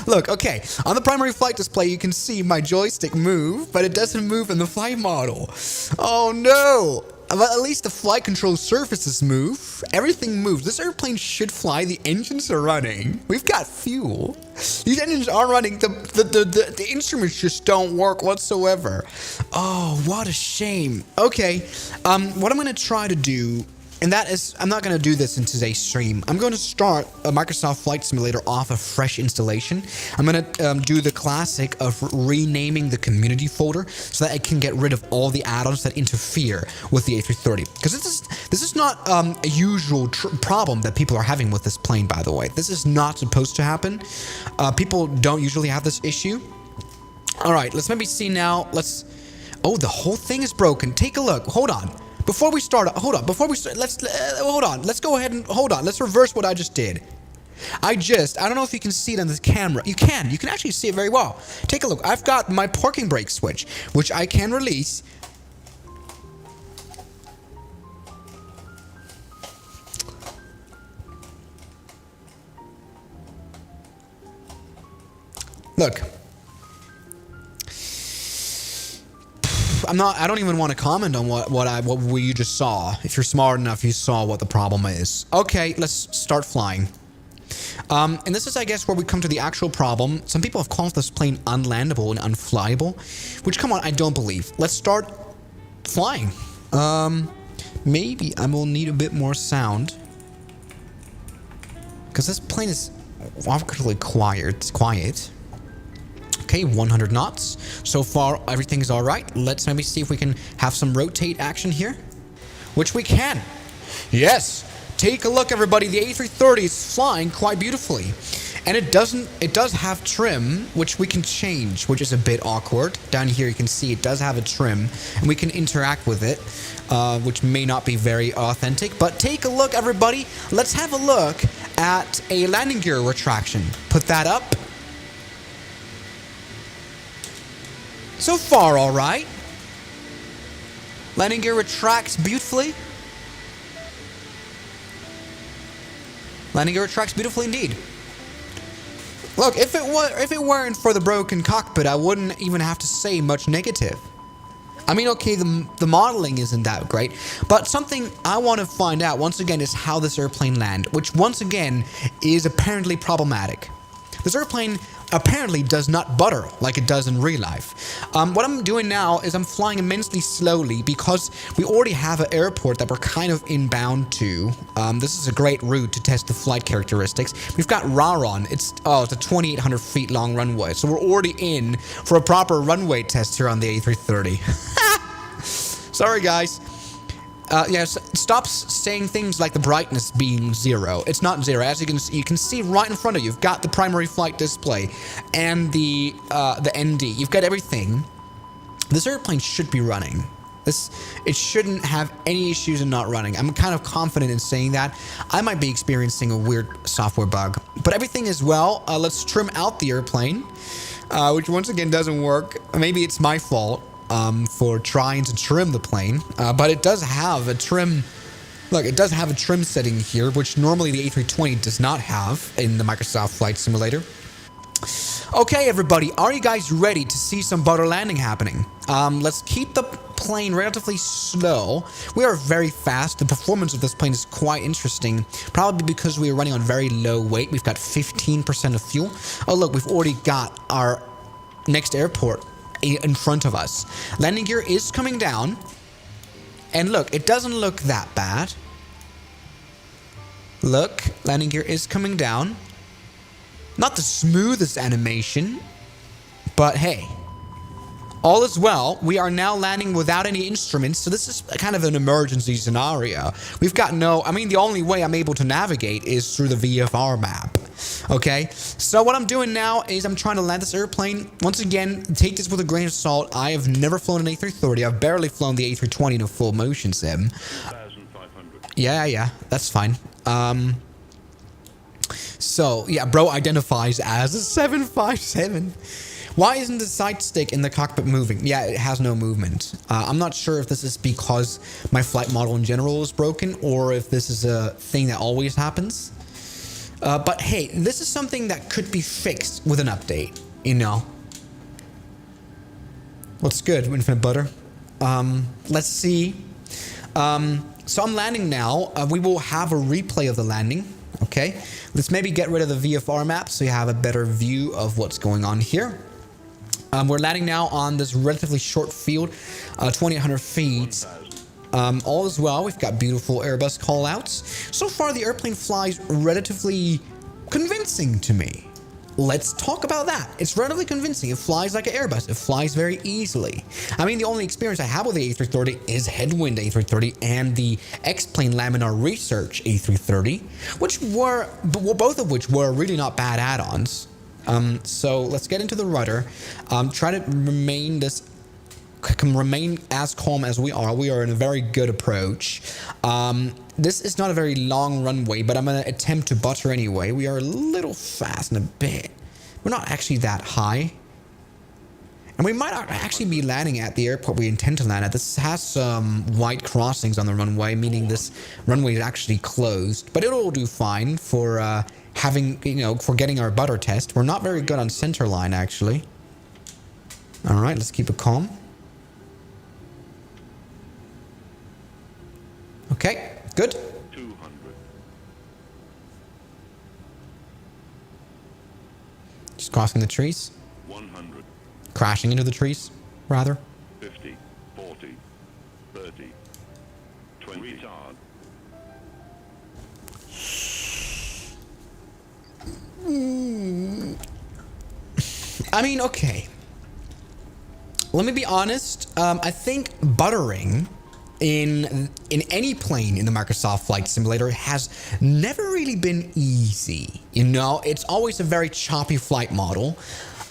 Look, okay, on the primary flight display, you can see my joystick move, but it doesn't move in the flight model. Oh no! But at least the flight control surfaces move. Everything moves. This airplane should fly. The engines are running. We've got fuel. These engines are running. The instruments just don't work whatsoever. Oh, what a shame. Okay, what I'm going to try to do, and that is, I'm not going to do this in today's stream. I'm going to start a Microsoft Flight Simulator off a fresh installation. I'm going to do the classic of renaming the community folder so that I can get rid of all the add-ons that interfere with the A330. Because this is not a usual problem that people are having with this plane, by the way. This is not supposed to happen. People don't usually have this issue. All right, let's maybe see now. Oh, the whole thing is broken. Take a look. Hold on. Before we start, hold on. Before we start, hold on. Let's go ahead and hold on. Let's reverse what I just did. I don't know if you can see it on this camera. You can actually see it very well. Take a look. I've got my parking brake switch, which I can release. Look. I don't even want to comment on what we just saw. If you're smart enough, you saw what the problem is. Okay, let's start flying. And this is, I guess, where we come to the actual problem. Some people have called this plane unlandable and unflyable, which, come on, I don't believe. Let's start flying. Maybe I will need a bit more sound, because this plane is awkwardly quiet. It's quiet. Okay, 100 knots. So far, everything's all right. Let's maybe see if we can have some rotate action here, which we can. Yes, take a look, everybody. The A330 is flying quite beautifully, and it does have trim, which we can change, which is a bit awkward. Down here, you can see it does have a trim, and we can interact with it, which may not be very authentic. But take a look, everybody. Let's have a look at a landing gear retraction. Put that up. So far, all right. Landing gear retracts beautifully. Landing gear retracts beautifully indeed. Look, if it weren't for the broken cockpit, I wouldn't even have to say much negative. I mean, okay, the modeling isn't that great, but something I want to find out once again is how this airplane landed, which once again is apparently problematic. This airplane apparently does not butter like it does in real life. What I'm doing now is I'm flying immensely slowly because we already have an airport that we're kind of inbound to. This is a great route to test the flight characteristics. We've got Nerdoron. It's a 2,800 feet long runway, so we're already in for a proper runway test here on the A330. Sorry, guys. Yes, stop saying things like the brightness being 0. It's not 0. As you can see right in front of you, you've got the primary flight display and the ND. You've got everything. This airplane should be running. It shouldn't have any issues in not running. I'm kind of confident in saying that. I might be experiencing a weird software bug, but everything is well. Let's trim out the airplane, which once again doesn't work. Maybe it's my fault. For trying to trim the plane, but it does have a trim. Look, it does have a trim setting here, which normally the A320 does not have in the Microsoft Flight Simulator. Okay, everybody, are you guys ready to see some butter landing happening? Let's keep the plane relatively slow. We are very fast. The performance of this plane is quite interesting, probably because we are running on very low weight. We've got 15% of fuel. Oh, look, we've already got our next airport in front of us. Landing gear is coming down. And look, it doesn't look that bad. Look, landing gear is coming down. Not the smoothest animation, but hey, all is well. We are now landing without any instruments, so this is kind of an emergency scenario. We've got the only way I'm able to navigate is through the VFR map. Okay, so what I'm doing now is I'm trying to land this airplane. Once again, take this with a grain of salt. I have never flown an A330. I've barely flown the A320 in a full motion sim. Yeah, that's fine. So, yeah, bro identifies as a 757. Why isn't the sight stick in the cockpit moving? Yeah, it has no movement. I'm not sure if this is because my flight model in general is broken or if this is a thing that always happens. But hey, this is something that could be fixed with an update, you know. What's good, Infinite Butter? Let's see. So I'm landing now. We will have a replay of the landing. Okay, let's maybe get rid of the VFR map so you have a better view of what's going on here. We're landing now on this relatively short field, 2,800 feet. All is well. We've got beautiful Airbus callouts. So far, the airplane flies relatively convincing to me. Let's talk about that. It's relatively convincing. It flies like an Airbus. It flies very easily. I mean, the only experience I have with the A330 is Headwind A330 and the X-Plane Laminar Research A330, both of which were really not bad add-ons. So let's get into the rudder. Try to remain as calm as we are. We are in a very good approach. This is not a very long runway, but I'm going to attempt to butter anyway. We are a little fast and a bit. We're not actually that high. And we might actually be landing at the airport we intend to land at. This has some white crossings on the runway, meaning this runway is actually closed. But it'll do fine for for getting our butter test. We're not very good on center line, actually. All right, let's keep it calm. Okay, good. 200. Just crossing the trees. 100. Crashing into the trees, rather. 50. 40. 30. 20. Retard. I mean, okay. Let me be honest. I think buttering in any plane in the Microsoft Flight Simulator has never really been easy. You know, it's always a very choppy flight model.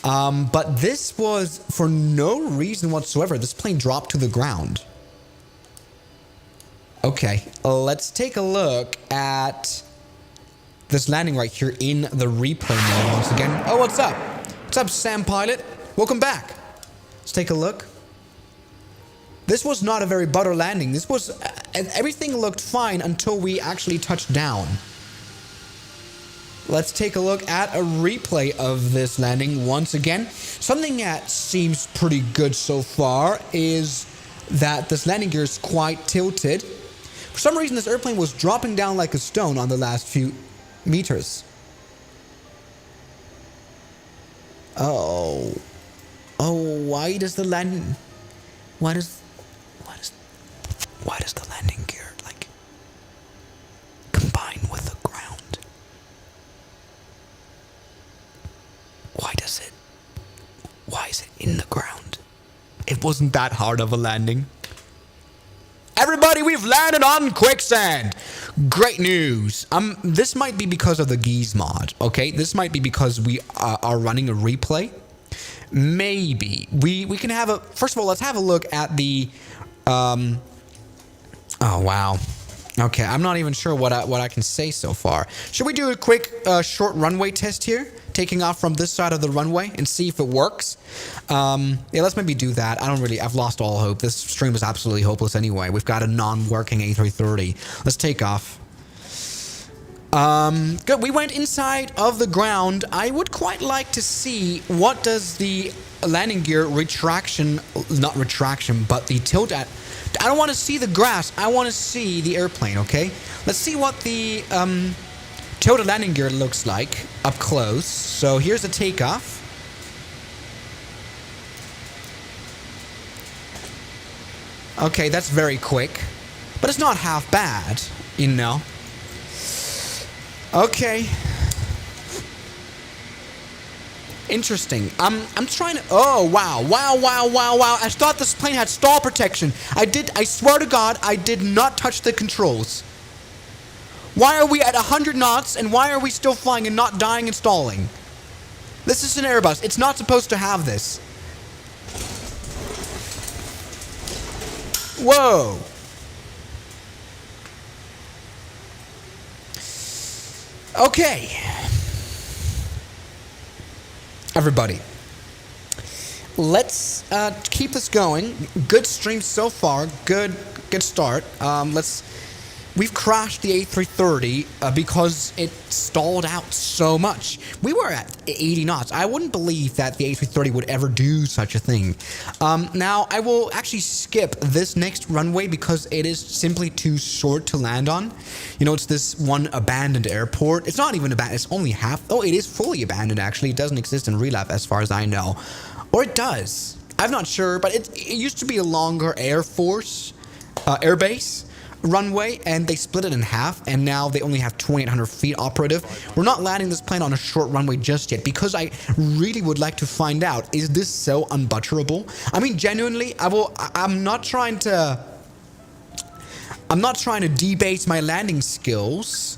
But this was, for no reason whatsoever, this plane dropped to the ground. Okay, let's take a look at this landing right here in the replay mode once again. Oh, what's up? What's up, Sam Pilot? Welcome back. Let's take a look. This was not a very butter landing. This was... everything looked fine until we actually touched down. Let's take a look at a replay of this landing once again. Something that seems pretty good so far is that this landing gear is quite tilted. For some reason, this airplane was dropping down like a stone on the last few meters. Oh. Oh, why does the landing... Why does the landing gear, like, combine with the ground? Why is it in the ground? It wasn't that hard of a landing. Everybody, we've landed on quicksand. Great news. This might be because of the geese mod, okay? This might be because we are running a replay. Maybe. We can have a... First of all, let's have a look at the... Oh, wow. Okay, I'm not even sure what I can say so far. Should we do a quick short runway test here? Taking off from this side of the runway and see if it works. Yeah, let's maybe do that. I've lost all hope. This stream is absolutely hopeless anyway. We've got a non-working A330. Let's take off. Good. We went inside of the ground. I would quite like to see what does the landing gear retraction, not retraction, but the tilt at... I don't want to see the grass. I want to see the airplane, okay? Let's see what the tilted landing gear looks like up close. So here's the takeoff. Okay, that's very quick. But it's not half bad, you know. Okay. Interesting. I'm trying to... Oh, wow. Wow. I thought this plane had stall protection. I swear to God, I did not touch the controls. Why are we at 100 knots and why are we still flying and not dying and stalling? This is an Airbus. It's not supposed to have this. Whoa. Okay. Everybody, let's keep this going. Good stream so far. Good start. We've crashed the A330 because it stalled out so much. We were at 80 knots. I wouldn't believe that the A330 would ever do such a thing. Now, I will actually skip this next runway because it is simply too short to land on. You know, it's this one abandoned airport. It's not even abandoned. It's only half. Oh, it is fully abandoned, actually. It doesn't exist in real life as far as I know. Or it does. I'm not sure, but it used to be a longer Air Force airbase runway, and they split it in half, and now they only have 2,800 feet operative. We're not landing this plane on a short runway just yet because I really would like to find out, is this so unbutterable? I mean, genuinely, I'm not trying to debase my landing skills,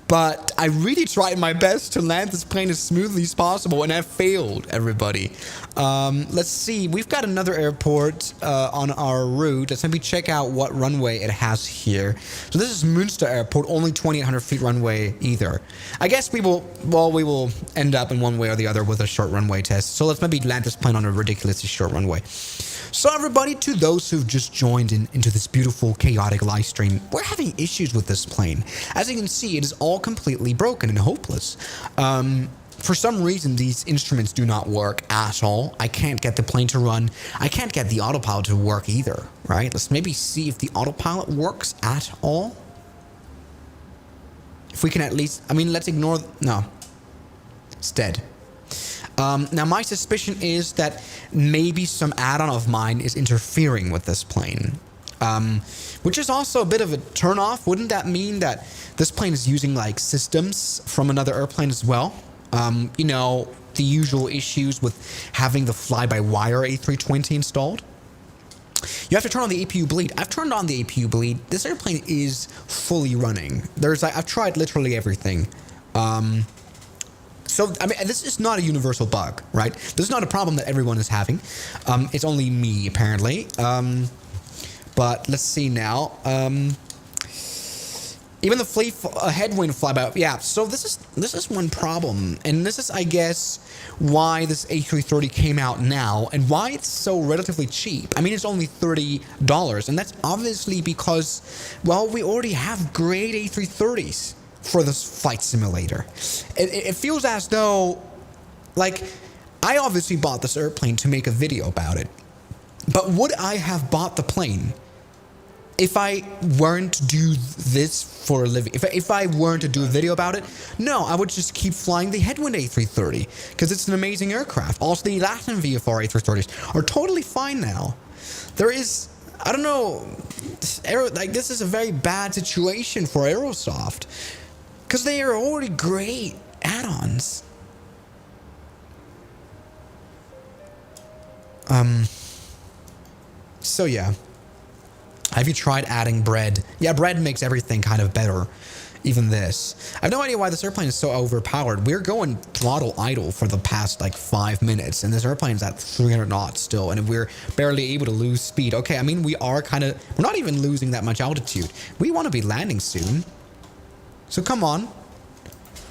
but I really tried my best to land this plane as smoothly as possible, and I failed, everybody. Let's see. We've got another airport on our route. Let's maybe check out what runway it has here. So this is Münster Airport, only 2,800 feet runway either. I guess we will end up in one way or the other with a short runway test. So let's maybe land this plane on a ridiculously short runway. So everybody, to those who've just joined into this beautiful, chaotic live stream, we're having issues with this plane. As you can see, it is all completely broken and hopeless. For some reason, these instruments do not work at all. I can't get the plane to run. I can't get the autopilot to work either, right? Let's maybe see if the autopilot works at all. If we can at least... I mean, let's ignore... No. It's dead. Now, my suspicion is that maybe some add-on of mine is interfering with this plane. Which is also a bit of a turn-off. Wouldn't that mean that this plane is using, like, systems from another airplane as well? You know, the usual issues with having the fly-by-wire A320 installed. You have to turn on the APU bleed. I've turned on the APU bleed. This airplane is fully running. I've tried literally everything. So, I mean, this is not a universal bug, right? This is not a problem that everyone is having. It's only me, apparently. But let's see now. Even the headwind flyby, yeah. So this is one problem, and this is, I guess, why this A330 came out now, and why it's so relatively cheap. I mean, it's only $30, and that's obviously because, well, we already have great A330s for this flight simulator. It feels as though, like, I obviously bought this airplane to make a video about it, but would I have bought the plane if I weren't to do this for a living? If I weren't to do a video about it? No, I would just keep flying the Headwind A330 because it's an amazing aircraft. Also, the Latin VFR A330s are totally fine now. There is, I don't know, this is a very bad situation for Aerosoft because they are already great add-ons. So yeah. Have you tried adding bread? Yeah, bread makes everything kind of better. Even this. I have no idea why this airplane is so overpowered. We're going throttle idle for the past like 5 minutes, and this airplane's at 300 knots still, and we're barely able to lose speed. Okay, I mean, we're not even losing that much altitude. We want to be landing soon. So come on.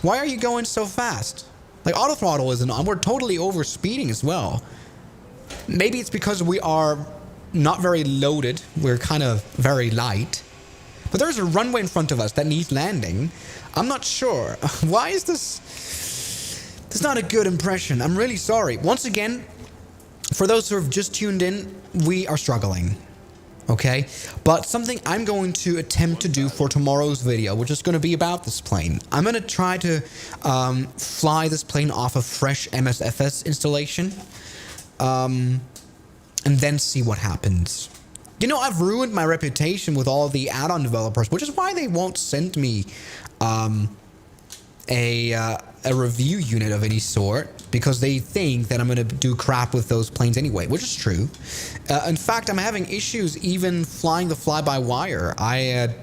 Why are you going so fast? Like, auto throttle isn't on. We're totally over speeding as well. Maybe it's because we are not very loaded. We're kind of very light. But there's a runway in front of us that needs landing. I'm not sure. Why is this? This is not a good impression. I'm really sorry. Once again, for those who have just tuned in, we are struggling. Okay? But something I'm going to attempt to do for tomorrow's video, which is going to be about this plane. I'm going to try to fly this plane off a fresh MSFS installation. And then see what happens. You know, I've ruined my reputation with all the add-on developers, which is why they won't send me a review unit of any sort, because they think that I'm going to do crap with those planes anyway, which is true. In fact, I'm having issues even flying the fly-by-wire. I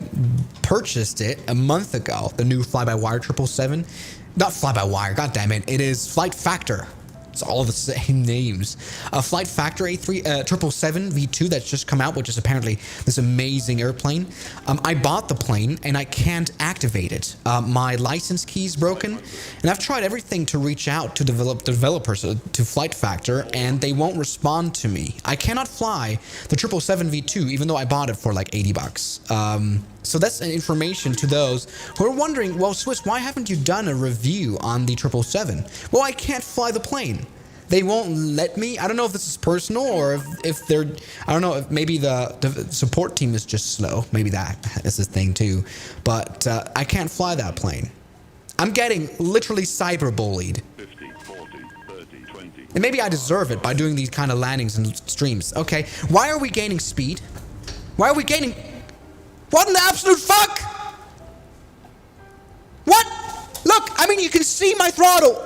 purchased it a month ago, the new fly-by-wire 777. Not fly-by-wire, goddammit. It is Flight Factor. It's all the same names. Flight Factor A777 V2 that's just come out, which is apparently this amazing airplane. I bought the plane and I can't activate it. My license key is broken, and I've tried everything to reach out to developers to Flight Factor, and they won't respond to me. I cannot fly the 777 V2 even though I bought it for like $80. So that's information to those who are wondering, well, Swiss, why haven't you done a review on the 777? Well, I can't fly the plane. They won't let me. I don't know if this is personal or if they're, I don't know, if maybe the support team is just slow. Maybe that is a thing too. But I can't fly that plane. I'm getting literally cyberbullied. 50, 40, 30, 20. And maybe I deserve it by doing these kind of landings and streams. Okay, why are we gaining speed? Why are we gaining... What in the absolute fuck? What? Look, I mean, you can see my throttle.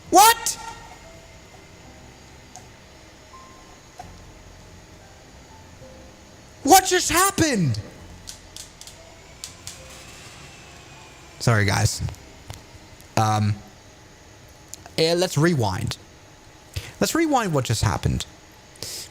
What? What just happened? Sorry, guys. Let's rewind. Let's rewind what just happened.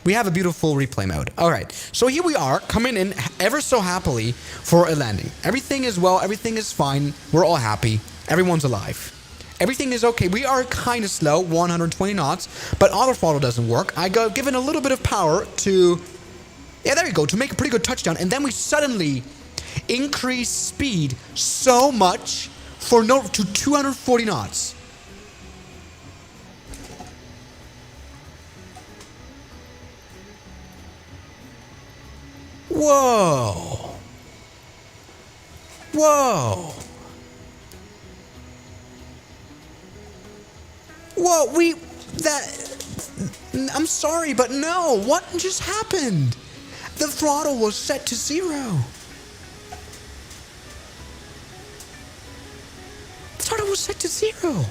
We have a beautiful replay mode. Alright, so here we are, coming in ever so happily for a landing. Everything is well, everything is fine, we're all happy, everyone's alive. Everything is okay. We are kind of slow, 120 knots, but auto throttle doesn't work. I got given a little bit of power to, yeah, there you go, to make a pretty good touchdown, and then we suddenly increase speed so much to 240 knots. Whoa. Whoa. Whoa, I'm sorry, but no, what just happened? The throttle was set to 0. The throttle was set to 0.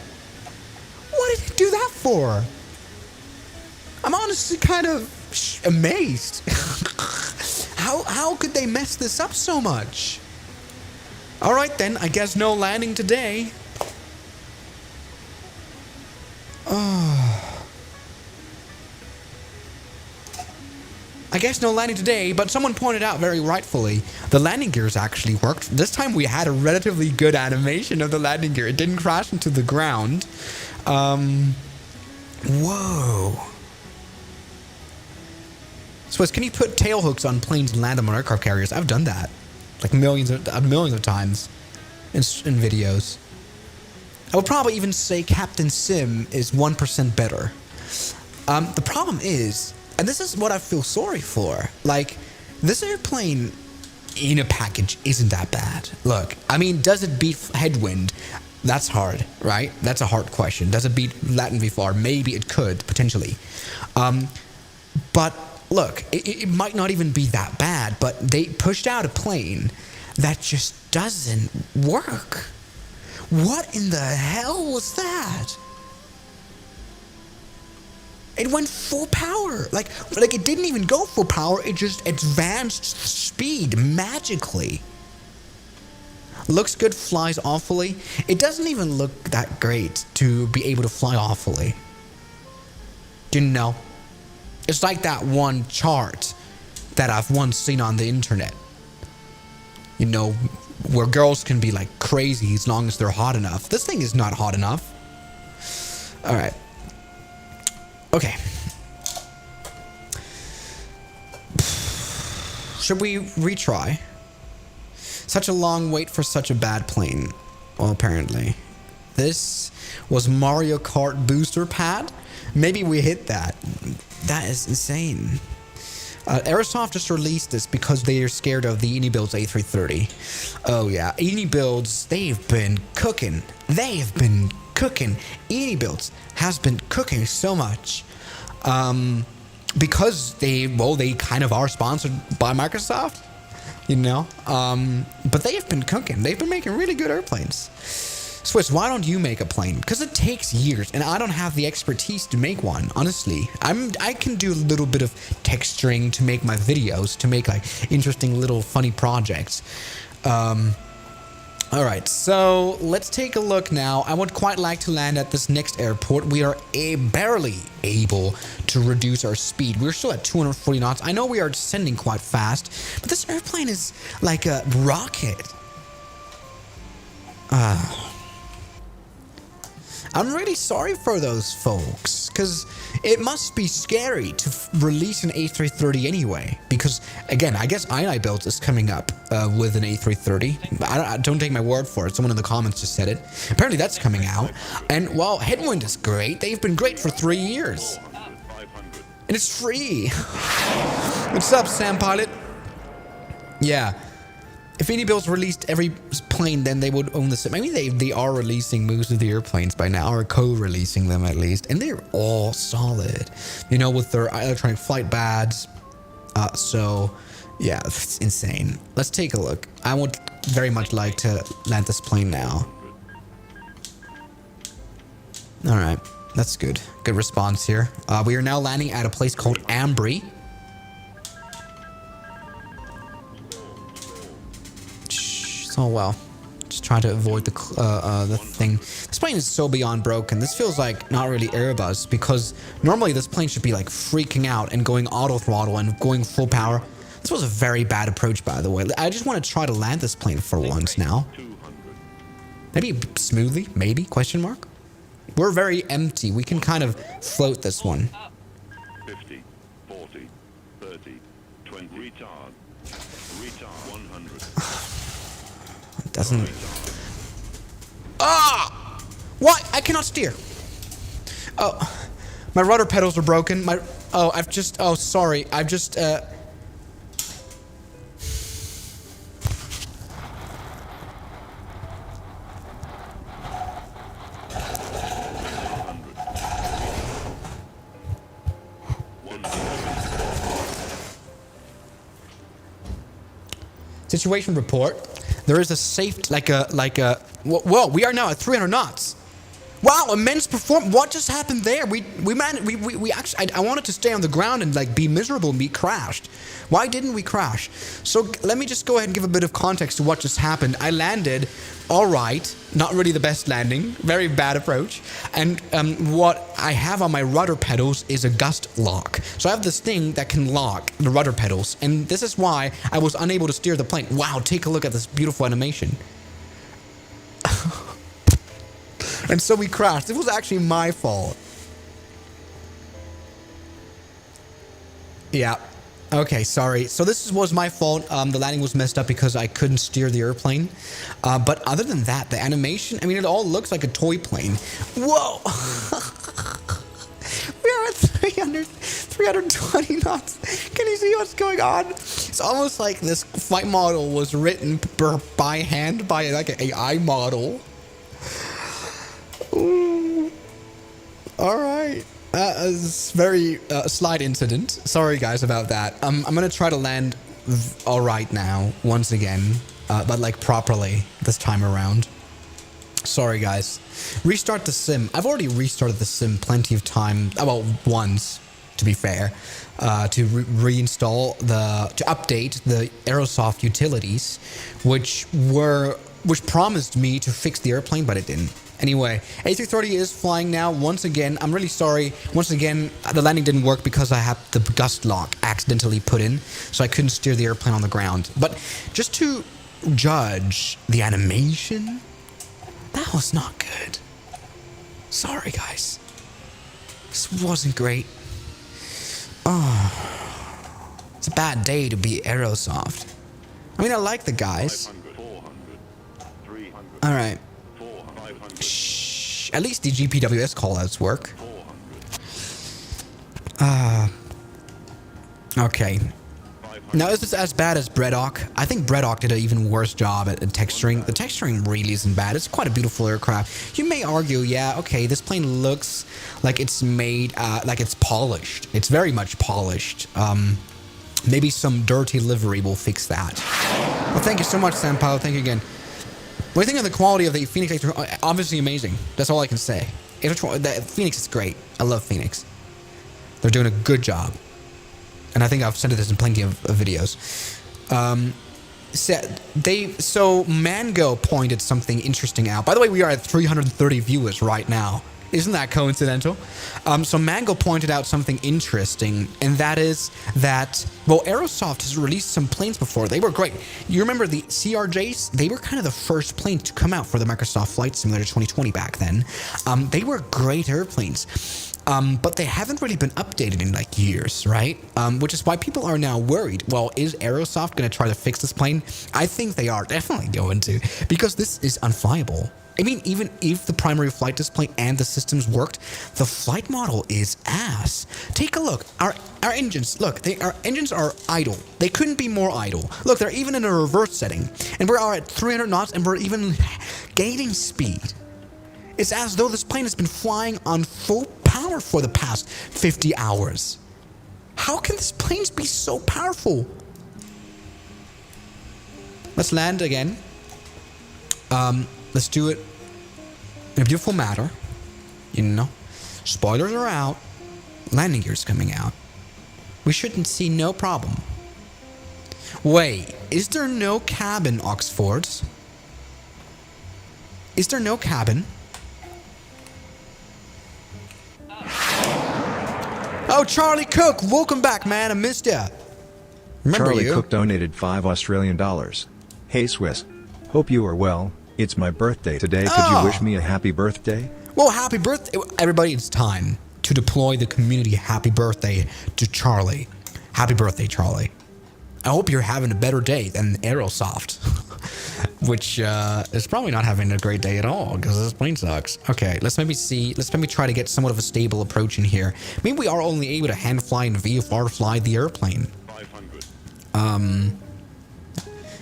What did it do that for? I'm honestly kind of amazed. How could they mess this up so much? Alright then, I guess no landing today. guess no landing today, but someone pointed out very rightfully, the landing gears actually worked. This time we had a relatively good animation of the landing gear. It didn't crash into the ground. Whoa. Swiss, can you put tail hooks on planes and land them on aircraft carriers? I've done that. Like millions of times in videos. I would probably even say Captain Sim is 1% better. The problem is, and this is what I feel sorry for, like, this airplane in a package isn't that bad. Look, I mean, does it beat Headwind? That's hard, right? That's a hard question. Does it beat Latin V4? Maybe it could, potentially. But look, it might not even be that bad, but they pushed out a plane that just doesn't work. What in the hell was that? It went full power. Like it didn't even go full power. It just advanced speed magically. Looks good, flies awfully. It doesn't even look that great to be able to fly awfully. You know? It's like that one chart that I've once seen on the internet. You know, where girls can be like crazy as long as they're hot enough. This thing is not hot enough. Alright. Okay. Should we retry? Such a long wait for such a bad plane. Well, apparently. This was Mario Kart booster pad. Maybe we hit that. That is insane. Aerosoft just released this because they are scared of the Enibuilds A330. Oh yeah, Enibuilds, they've been cooking. They've been cooking. Enibuilds has been cooking so much. Because they kind of are sponsored by Microsoft, you know. But they have been cooking. They've been making really good airplanes. Swiss, why don't you make a plane? Because it takes years, and I don't have the expertise to make one, honestly. I can do a little bit of texturing to make my videos, to make like interesting little funny projects. Alright, so let's take a look now. I would quite like to land at this next airport. We are barely able to reduce our speed. We're still at 240 knots. I know we are descending quite fast, but this airplane is like a rocket. I'm really sorry for those folks, because it must be scary to release an A330 anyway. Because, again, I guess Enibuilds is coming up with an A330. Don't take my word for it. Someone in the comments just said it. Apparently that's coming out. And, well, Headwind is great. They've been great for 3 years. And it's free. What's up, Sam Pilot? Yeah. If Enibuilds released every plane, then they would own the same. I mean, they are releasing most of the airplanes by now, or co-releasing them at least, and they're all solid. You know, with their electronic flight badges. So, yeah, it's insane. Let's take a look. I would very much like to land this plane now. All right, that's good. Good response here. We are now landing at a place called Ambry. Oh well, just trying to avoid the thing. This plane is so beyond broken. This feels like not really Airbus, because normally this plane should be like freaking out and going auto throttle and going full power. This was a very bad approach, by the way. I just want to try to land this plane for once now. Maybe smoothly, maybe, question mark? We're very empty. We can kind of float this one. 50, 40, 30, 20, retard, 100. Doesn't. Ah! What? I cannot steer. Oh, my rudder pedals are broken. Oh, sorry. I've just, Situation report. There is a safe, whoa, we are now at 300 knots. Wow, immense perform. What just happened there? We actually. I wanted to stay on the ground and like be miserable and be crashed. Why didn't we crash? So let me just go ahead and give a bit of context to what just happened. I landed, all right, not really the best landing, very bad approach. And what I have on my rudder pedals is a gust lock. So I have this thing that can lock the rudder pedals, and this is why I was unable to steer the plane. Wow, take a look at this beautiful animation. And so we crashed. It was actually my fault. Yeah. Okay, sorry. So this was my fault. The landing was messed up because I couldn't steer the airplane. But other than that, the animation, I mean, it all looks like a toy plane. Whoa! We are at 320 knots. Can you see what's going on? It's almost like this flight model was written by hand by like an AI model. Ooh. All right. It's very slight incident. Sorry guys about that. I'm gonna try to land all right now once again, but like properly this time around. Sorry guys. Restart the sim. I've already restarted the sim plenty of time. Well, once to be fair, to reinstall to update the Aerosoft utilities, which promised me to fix the airplane, but it didn't. Anyway, A330 is flying now. Once again, I'm really sorry. Once again, the landing didn't work because I had the gust lock accidentally put in, so I couldn't steer the airplane on the ground. But just to judge the animation, that was not good. Sorry, guys. This wasn't great. Oh, it's a bad day to be Aerosoft. I mean, I like the guys. 500, 400, 300. All right. 400, Shh. At least the GPWS callouts work. 400. Okay. Now, is this as bad as Bredok? I think Bredok did an even worse job at texturing. The texturing really isn't bad. It's quite a beautiful aircraft. You may argue, yeah, okay, this plane looks like it's made, like it's polished. It's very much polished. Maybe some dirty livery will fix that. Well, thank you so much, Sam Paulo. Thank you again. What do you think of the quality of the Phoenix? Obviously amazing. That's all I can say. The Phoenix is great. I love Phoenix. They're doing a good job. And I think I've said this in plenty of videos. So Mango pointed something interesting out. By the way, we are at 330 viewers right now. Isn't that coincidental? So Mango pointed out something interesting, and that is that, well, Aerosoft has released some planes before. They were great. You remember the CRJs? They were kind of the first plane to come out for the Microsoft Flight Simulator 2020 back then. They were great airplanes. But they haven't really been updated in like years, right? Which is why people are now worried. Well, is Aerosoft going to try to fix this plane? I think they are definitely going to, because this is unflyable. I mean, even if the primary flight display and the systems worked, the flight model is ass. Take a look. Our engines, look, our engines are idle. They couldn't be more idle. Look, they're even in a reverse setting. And we are at 300 knots and we're even gaining speed. It's as though this plane has been flying on full power for the past 50 hours. How can these planes be so powerful? Let's land again. Let's do it in a beautiful manner. You know, spoilers are out. Landing gear's coming out. We shouldn't see no problem. Wait, is there no cabin, Oxfords? Is there no cabin? Oh, Charlie Cook, welcome back, man. I missed ya. Remember Charlie you? Cook donated $5. Hey Swiss. Hope you are well. It's my birthday today. Could you wish me a happy birthday? Well, happy birthday. Everybody, it's time to deploy the community happy birthday to Charlie. Happy birthday, Charlie. I hope you're having a better day than Aerosoft, which is probably not having a great day at all because this plane sucks. Okay, let's maybe try to get somewhat of a stable approach in here. Maybe we are only able to hand fly and VFR fly the airplane. 500.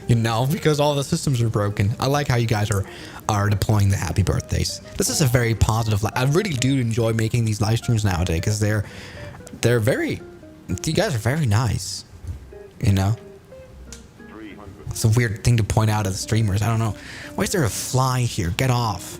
You know, because all the systems are broken. I like how you guys are deploying the happy birthdays. This is a very positive. I really do enjoy making these live streams nowadays because you guys are very nice. You know, 300. it's a weird thing to point out to the streamers. I don't know. Why is there a fly here? Get off.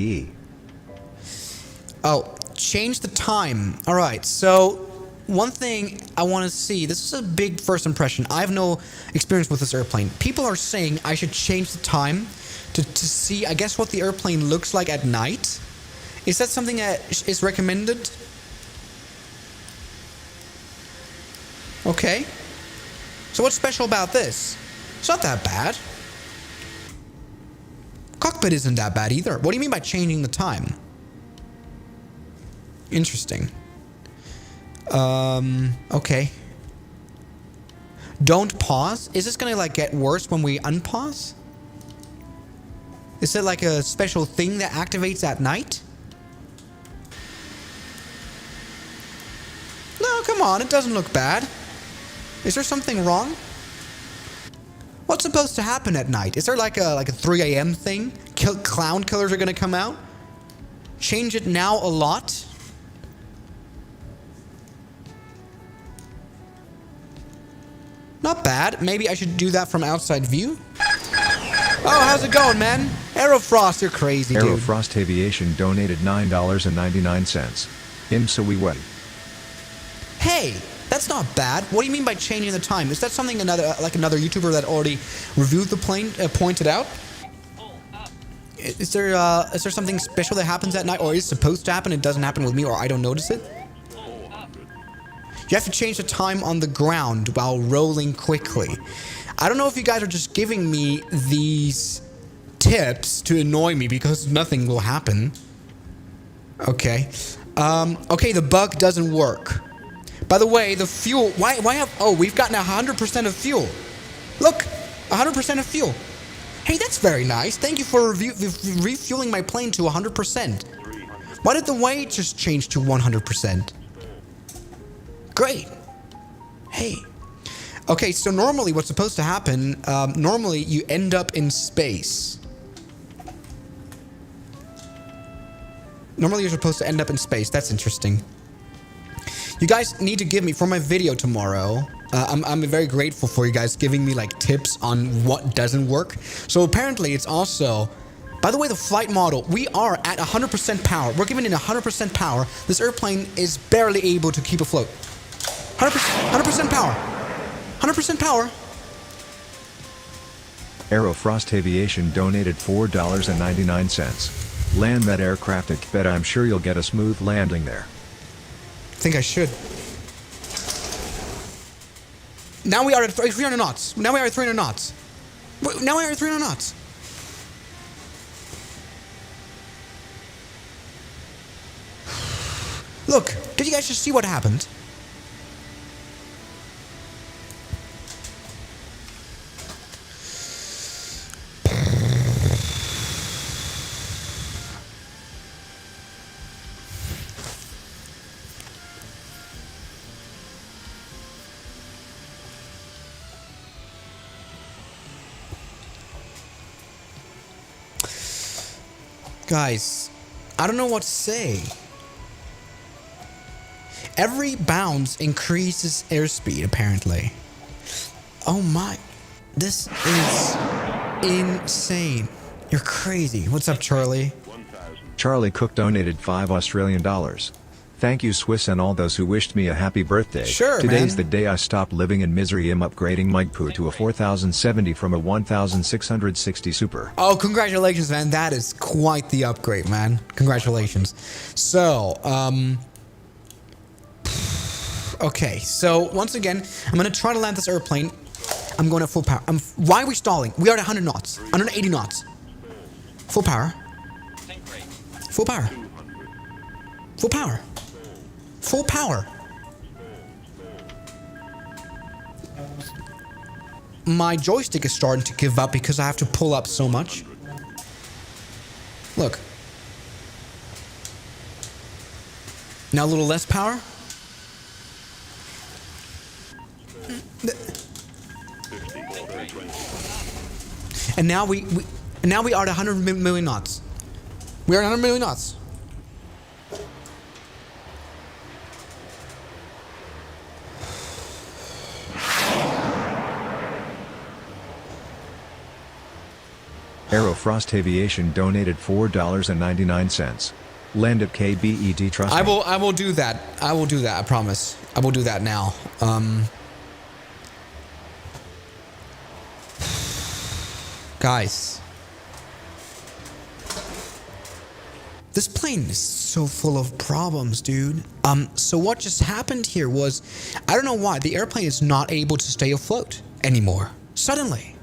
TDE. Oh, change the time. All right, so one thing I want to see, this is a big first impression. I have no experience with this airplane. People are saying I should change the time to see, I guess, what the airplane looks like at night. Is that something that is recommended? Okay. So what's special about this? It's not that bad. Cockpit isn't that bad either. What do you mean by changing the time? Interesting. Okay. Don't pause? Is this gonna like get worse when we unpause? Is it like a special thing that activates at night? No, come on, it doesn't look bad. Is there something wrong? What's supposed to happen at night? Is there like a 3 a.m. thing? Clown killers are gonna come out? Change it now a lot? Not bad. Maybe I should do that from outside view. Oh, how's it going, man? Aerofrost, you're crazy, dude. Aerofrost Aviation donated $9.99. Imsawiwet. Hey, that's not bad. What do you mean by changing the time? Is that something another YouTuber that already reviewed the plane pointed out? Is there something special that happens at night, or is supposed to happen? It doesn't happen with me, or I don't notice it? You have to change the time on the ground while rolling quickly. I don't know if you guys are just giving me these tips to annoy me because nothing will happen. Okay. Okay, the bug doesn't work. By the way, the fuel... Why have... Oh, we've gotten 100% of fuel. Look, 100% of fuel. Hey, that's very nice. Thank you for refueling my plane to 100%. Why did the weight just change to 100%? Great. Hey. Okay, so normally what's supposed to happen, normally you end up in space. Normally you're supposed to end up in space. That's interesting. You guys need to give me, for my video tomorrow, I'm very grateful for you guys giving me like tips on what doesn't work. So apparently it's also, by the way, the flight model, we are at 100% power. We're giving it 100% power. This airplane is barely able to keep afloat. 100% power. 100% power. Aerofrost Aviation donated $4.99. Land that aircraft at bet I'm sure you'll get a smooth landing there. I think I should. Now we are at 300 knots. Now we are at 300 knots. Now we are at 300 knots. Look, did you guys just see what happened? Guys, I don't know what to say. Every bounce increases airspeed, apparently. Oh my. This is insane. You're crazy. What's up, Charlie? Charlie Cook donated $5. Thank you, Swiss, and all those who wished me a happy birthday. Sure, Today's man. the day I stopped living in misery. I'm upgrading MacBookPro to a 4070 from a 1660 Super. Oh, congratulations, man. That is quite the upgrade, man. Congratulations. So, okay, so once again, I'm gonna try to land this airplane. I'm going at full power. Why are we stalling? We are at 100 knots. 180 knots. Full power. Full power. Full power. Full power. My joystick is starting to give up because I have to pull up so much. Look. Now a little less power. And now we are at 100 million knots. We are at 100 million knots. Aerofrost Aviation donated $4.99. Land at KBED, trust me. I will do that. I will do that. I promise. I will do that now. Guys, this plane is so full of problems, dude. So what just happened here was, I don't know why, the airplane is not able to stay afloat anymore. Suddenly.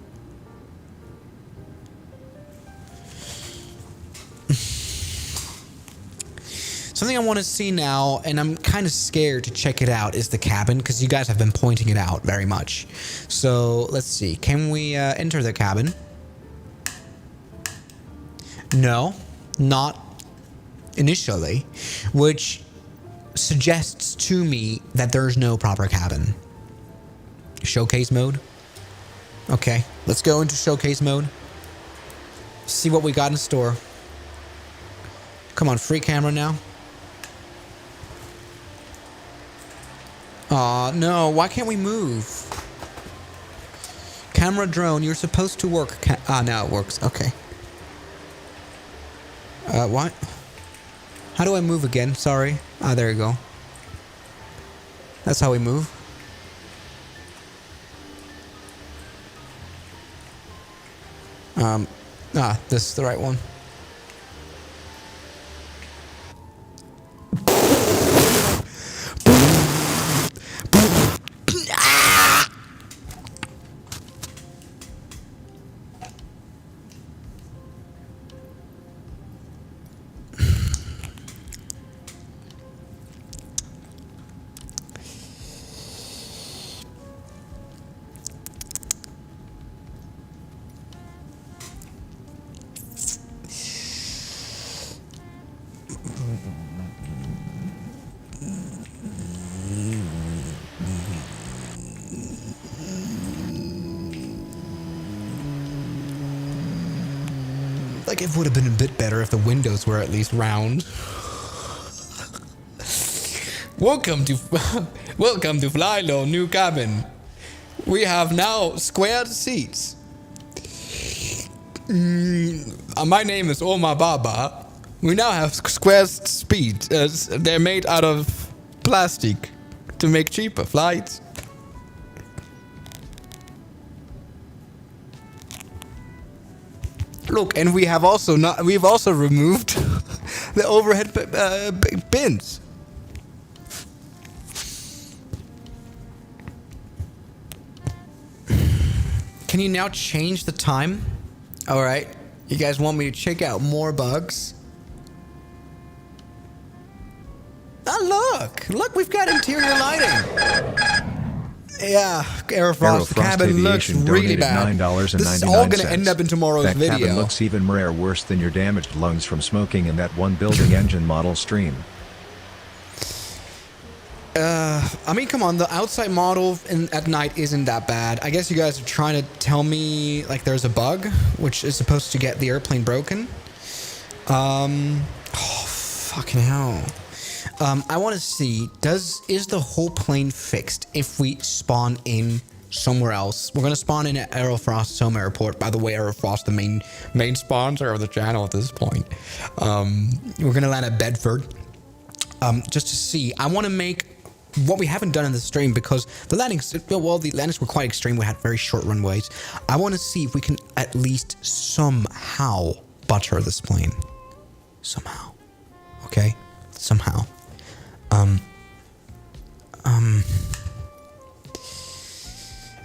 Something I want to see now, and I'm kind of scared to check it out, is the cabin, because you guys have been pointing it out very much. So, let's see. Can we enter the cabin? No, not initially, which suggests to me that there's no proper cabin. Showcase mode? Okay, let's go into showcase mode. See what we got in store. Come on, free camera now. Aw, no, why can't we move? Camera drone, you're supposed to work. Now it works, okay. What? How do I move again? Sorry. Ah, there you go. That's how we move. This is the right one. Like, it would have been a bit better if the windows were at least round. Welcome to Fly Low New Cabin. We have now squared seats. My name is Oma Baba. We now have square seats. They're made out of plastic to make cheaper flights. Look, and we've also removed the overhead bins. Can you now change the time? All right. You guys want me to check out more bugs? Oh, look, we've got interior lighting. Yeah, Aerofrost, the cabin looks really bad. This is all going to end up in tomorrow's video. That cabin looks even worse than your damaged lungs from smoking in that one building engine model stream. I mean, come on, the outside model at night isn't that bad. I guess you guys are trying to tell me, like, there's a bug, which is supposed to get the airplane broken. Oh, fucking hell. I want to see, is the whole plane fixed if we spawn in somewhere else? We're going to spawn in at Aerofrost's home airport. By the way, Aerofrost, the main sponsor of the channel at this point. We're going to land at Bedford. Just to see. I want to make what we haven't done in the stream, because the landings were quite extreme. We had very short runways. I want to see if we can at least somehow butter this plane. Somehow. Okay? Somehow.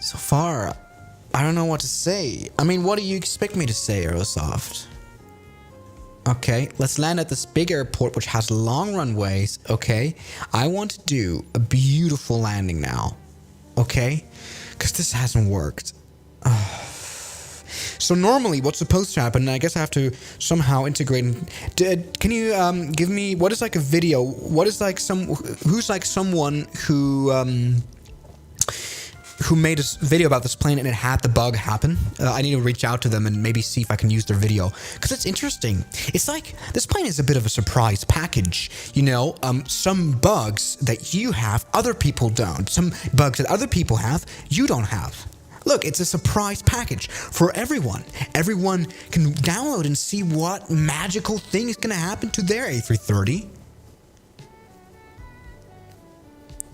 So far, I don't know what to say. I mean, what do you expect me to say, Aerosoft? Okay, let's land at this big airport, which has long runways, okay? I want to do a beautiful landing now, okay? Because this hasn't worked. So normally what's supposed to happen, and I guess I have to somehow integrate... Can you give me... What is like a video? What is like who's like someone who made a video about this plane and it had the bug happen? I need to reach out to them and maybe see if I can use their video, because it's interesting. It's like this plane is a bit of a surprise package, you know. Some bugs that you have, other people don't. Some bugs that other people have, you don't have. Look, it's a surprise package for everyone. Everyone can download and see what magical thing is going to happen to their A330.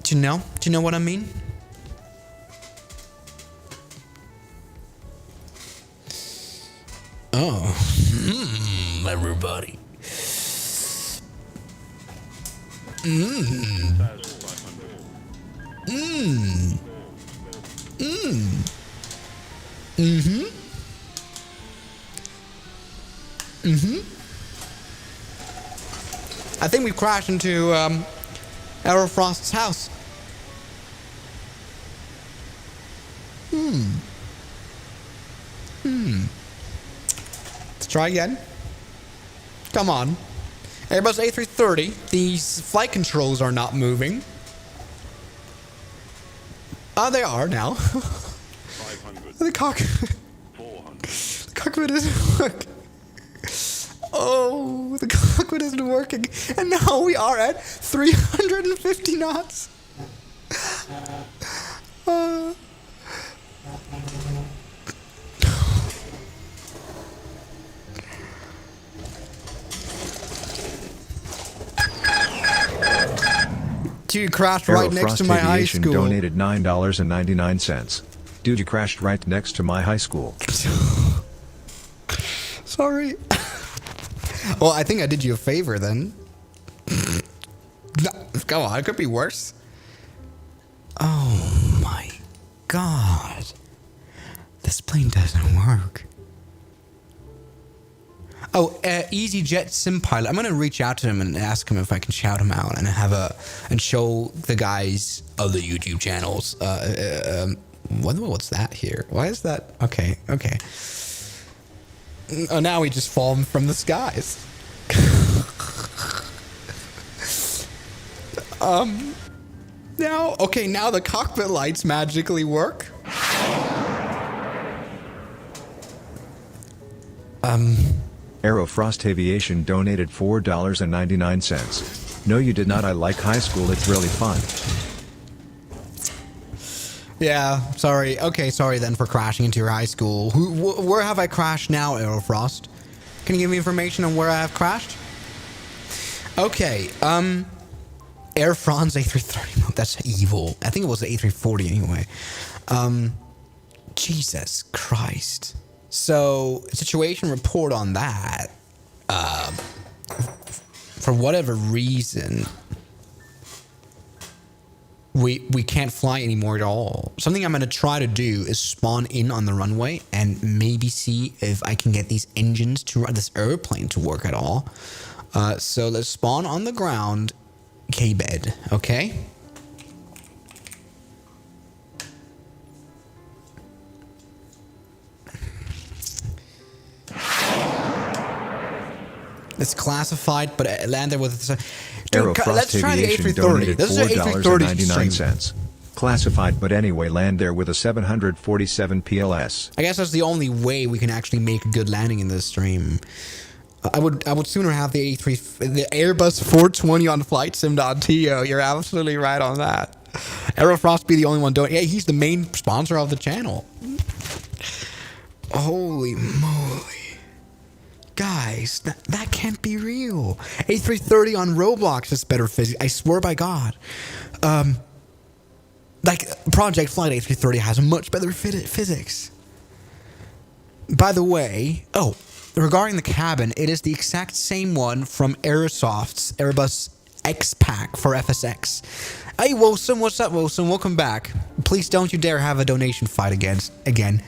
Do you know? Do you know what I mean? Oh, everybody. I think we've crashed into Aerofrost's house. Let's try again. Come on. Airbus A330. These flight controls are not moving. Oh, they are now. 500. The cockpit. 400. The cockpit isn't working. Oh, the cockpit isn't working. And now we are at 350 knots. Dude crashed right next to my high Aviation school. Donated $9.99. Dude, you crashed right next to my high school. Sorry. Well, I think I did you a favor then. No, come on, it could be worse. Oh my god. This plane doesn't work. Oh, EasyJet Sim Pilot. I'm gonna reach out to him and ask him if I can shout him out and show the guys other YouTube channels. What's that here? Why is that? Okay. Oh, now we just fall from the skies. Now the cockpit lights magically work. Aerofrost Aviation donated $4.99. No, you did not. I like high school. It's really fun. Yeah, sorry. Okay, sorry then for crashing into your high school. Where have I crashed now, Aerofrost? Can you give me information on where I have crashed? Okay, Air France A330. That's evil. I think it was the A340 anyway. Jesus Christ. So, situation report on that. For whatever reason, we can't fly anymore at all. Something I'm going to try to do is spawn in on the runway and maybe see if I can get these engines to run this airplane to work at all. So let's spawn on the ground, K-bed, okay? It's classified, but it landed with... Dude, let's try the A330. This is an A330 stream. Classified, but anyway, land there with a 747 PLS. I guess that's the only way we can actually make a good landing in this stream. I would sooner have the Airbus 420 on FlightSim.to. You're absolutely right on that. Aerofrost be the only one doing. Yeah, he's the main sponsor of the channel. Holy moly. Guys, that can't be real. A330 on Roblox is better physics. I swear by God. Like, Project Flight A330 has much better physics. By the way, regarding the cabin, it is the exact same one from Airsoft's Airbus X-Pack for FSX. Hey, Wilson, what's up, Wilson? Welcome back. Please don't you dare have a donation fight again.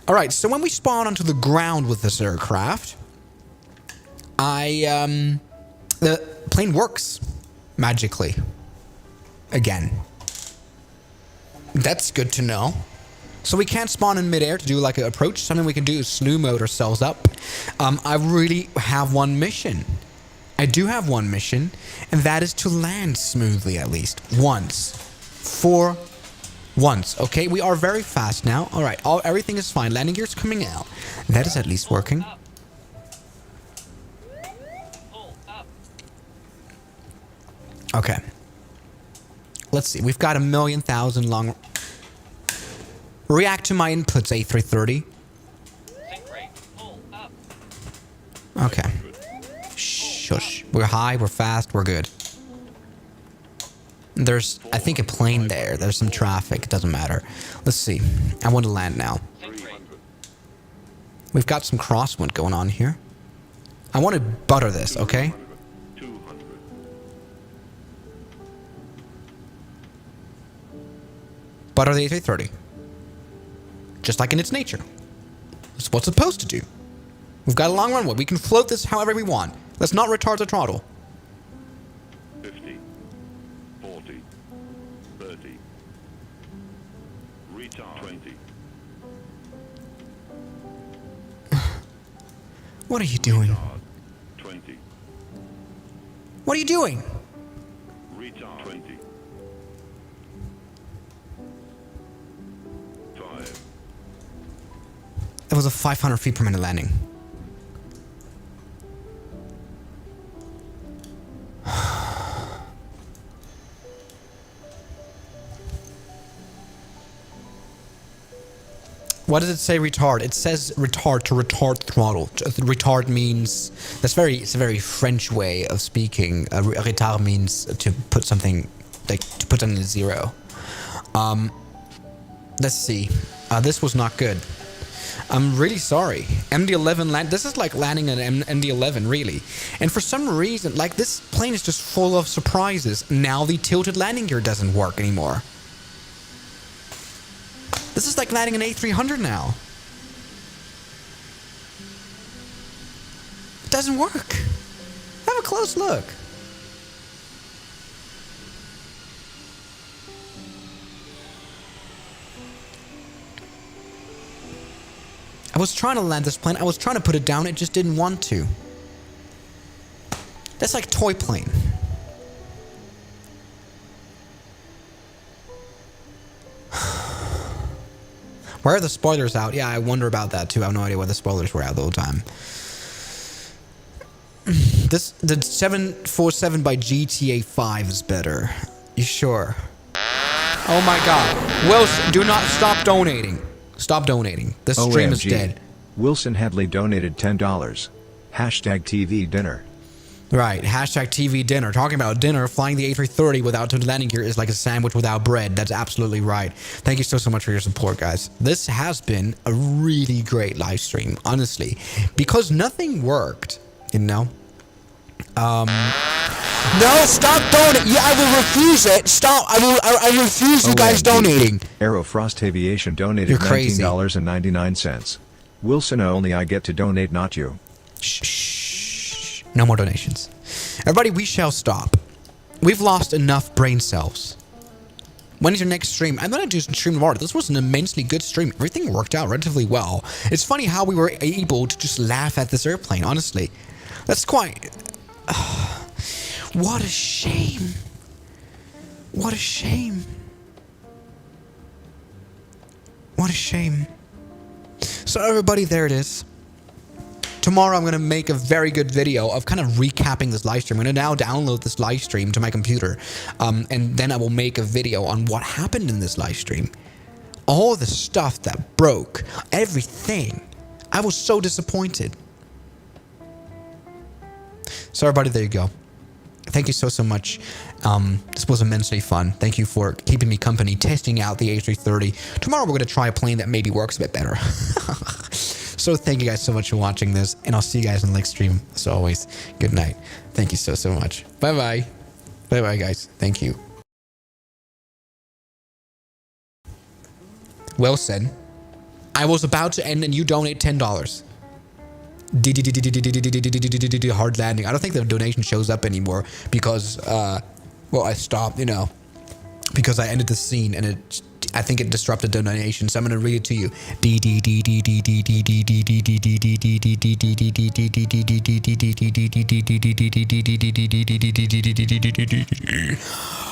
All right, so when we spawn onto the ground with this aircraft, the plane works magically again. That's good to know. So we can't spawn in midair to do like an approach. Something we can do is slew mode ourselves up. I really have one mission. I do have one mission, and that is to land smoothly at least once. For once, okay? We are very fast now. All right, everything is fine. Landing gear's coming out. That is at least working. Okay. Let's see. We've got 1,000,000 long... React to my inputs, A330. Okay. Shush. We're high, we're fast, we're good. There's, I think, a plane there. There's some traffic. It doesn't matter. Let's see. I want to land now. We've got some crosswind going on here. I want to butter this, okay? Butter the A330. Just like in its nature. That's what's it's supposed to do. We've got a long runway. We can float this however we want. Let's not retard the throttle. 50, 40, 30, retard 20. What are you doing? Retard 20. What are you doing? Retard 20. 5. That was a 500 feet per minute landing. What does it say retard? It says retard to retard throttle. Retard means... it's a very French way of speaking. Retard means to put something... like, to put something to zero. Let's see. This was not good. I'm really sorry. MD-11 land... this is like landing an MD-11, really. And for some reason, like, this plane is just full of surprises. Now the tilted landing gear doesn't work anymore. This is like landing an A300 now. It doesn't work. Have a close look. I was trying to land this plane. I was trying to put it down. It just didn't want to. That's like toy plane. Why are the spoilers out? Yeah, I wonder about that too. I have no idea why the spoilers were out the whole time. The 747 by GTA 5 is better. You sure? Oh my god. Wilson, do not stop donating. Stop donating. The stream is dead. Wilson Hadley donated $10. Hashtag TV dinner. Right, hashtag TV dinner. Talking about dinner, flying the A330 without landing gear is like a sandwich without bread. That's absolutely right. Thank you so much for your support, guys. This has been a really great live stream, honestly. Because nothing worked, you know? No, stop donating. Yeah, I will refuse it. Stop. I refuse you guys donating. Aerofrost Aviation donated You're crazy. $19.99. Wilson, only I get to donate, not you. Shh. No more donations. Everybody, we shall stop. We've lost enough brain cells. When is your next stream? I'm going to do some stream tomorrow. This was an immensely good stream. Everything worked out relatively well. It's funny how we were able to just laugh at this airplane, honestly. That's quite... what a shame. What a shame. What a shame. So everybody, there it is. Tomorrow I'm going to make a very good video of kind of recapping this live stream. I'm going to now download this live stream to my computer. And then I will make a video on what happened in this live stream. All the stuff that broke. Everything. I was so disappointed. So everybody, there you go. Thank you so much. This was immensely fun. Thank you for keeping me company, testing out the A330. Tomorrow we're going to try a plane that maybe works a bit better. So thank you guys so much for watching this, and I'll see you guys in the next stream. As always, good night. Thank you so much. Bye-bye. Bye-bye, guys. Thank you. Well said. I was about to end, and you donate $10. Hard landing. I don't think the donation shows up anymore because, well, I stopped, you know, because I ended the scene and I think it disrupted the donation. So I'm going to read it to you.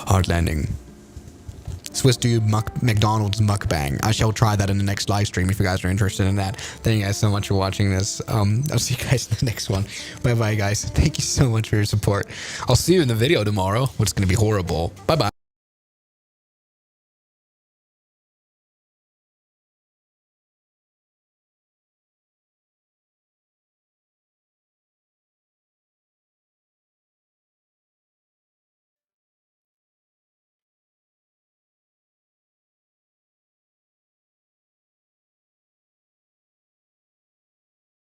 Hard landing. Swiss dude McDonald's mukbang. I shall try that in the next live stream if you guys are interested in that. Thank you guys so much for watching this. I'll see you guys in the next one. Bye bye, guys. Thank you so much for your support. I'll see you in the video tomorrow, which is going to be horrible. Bye bye.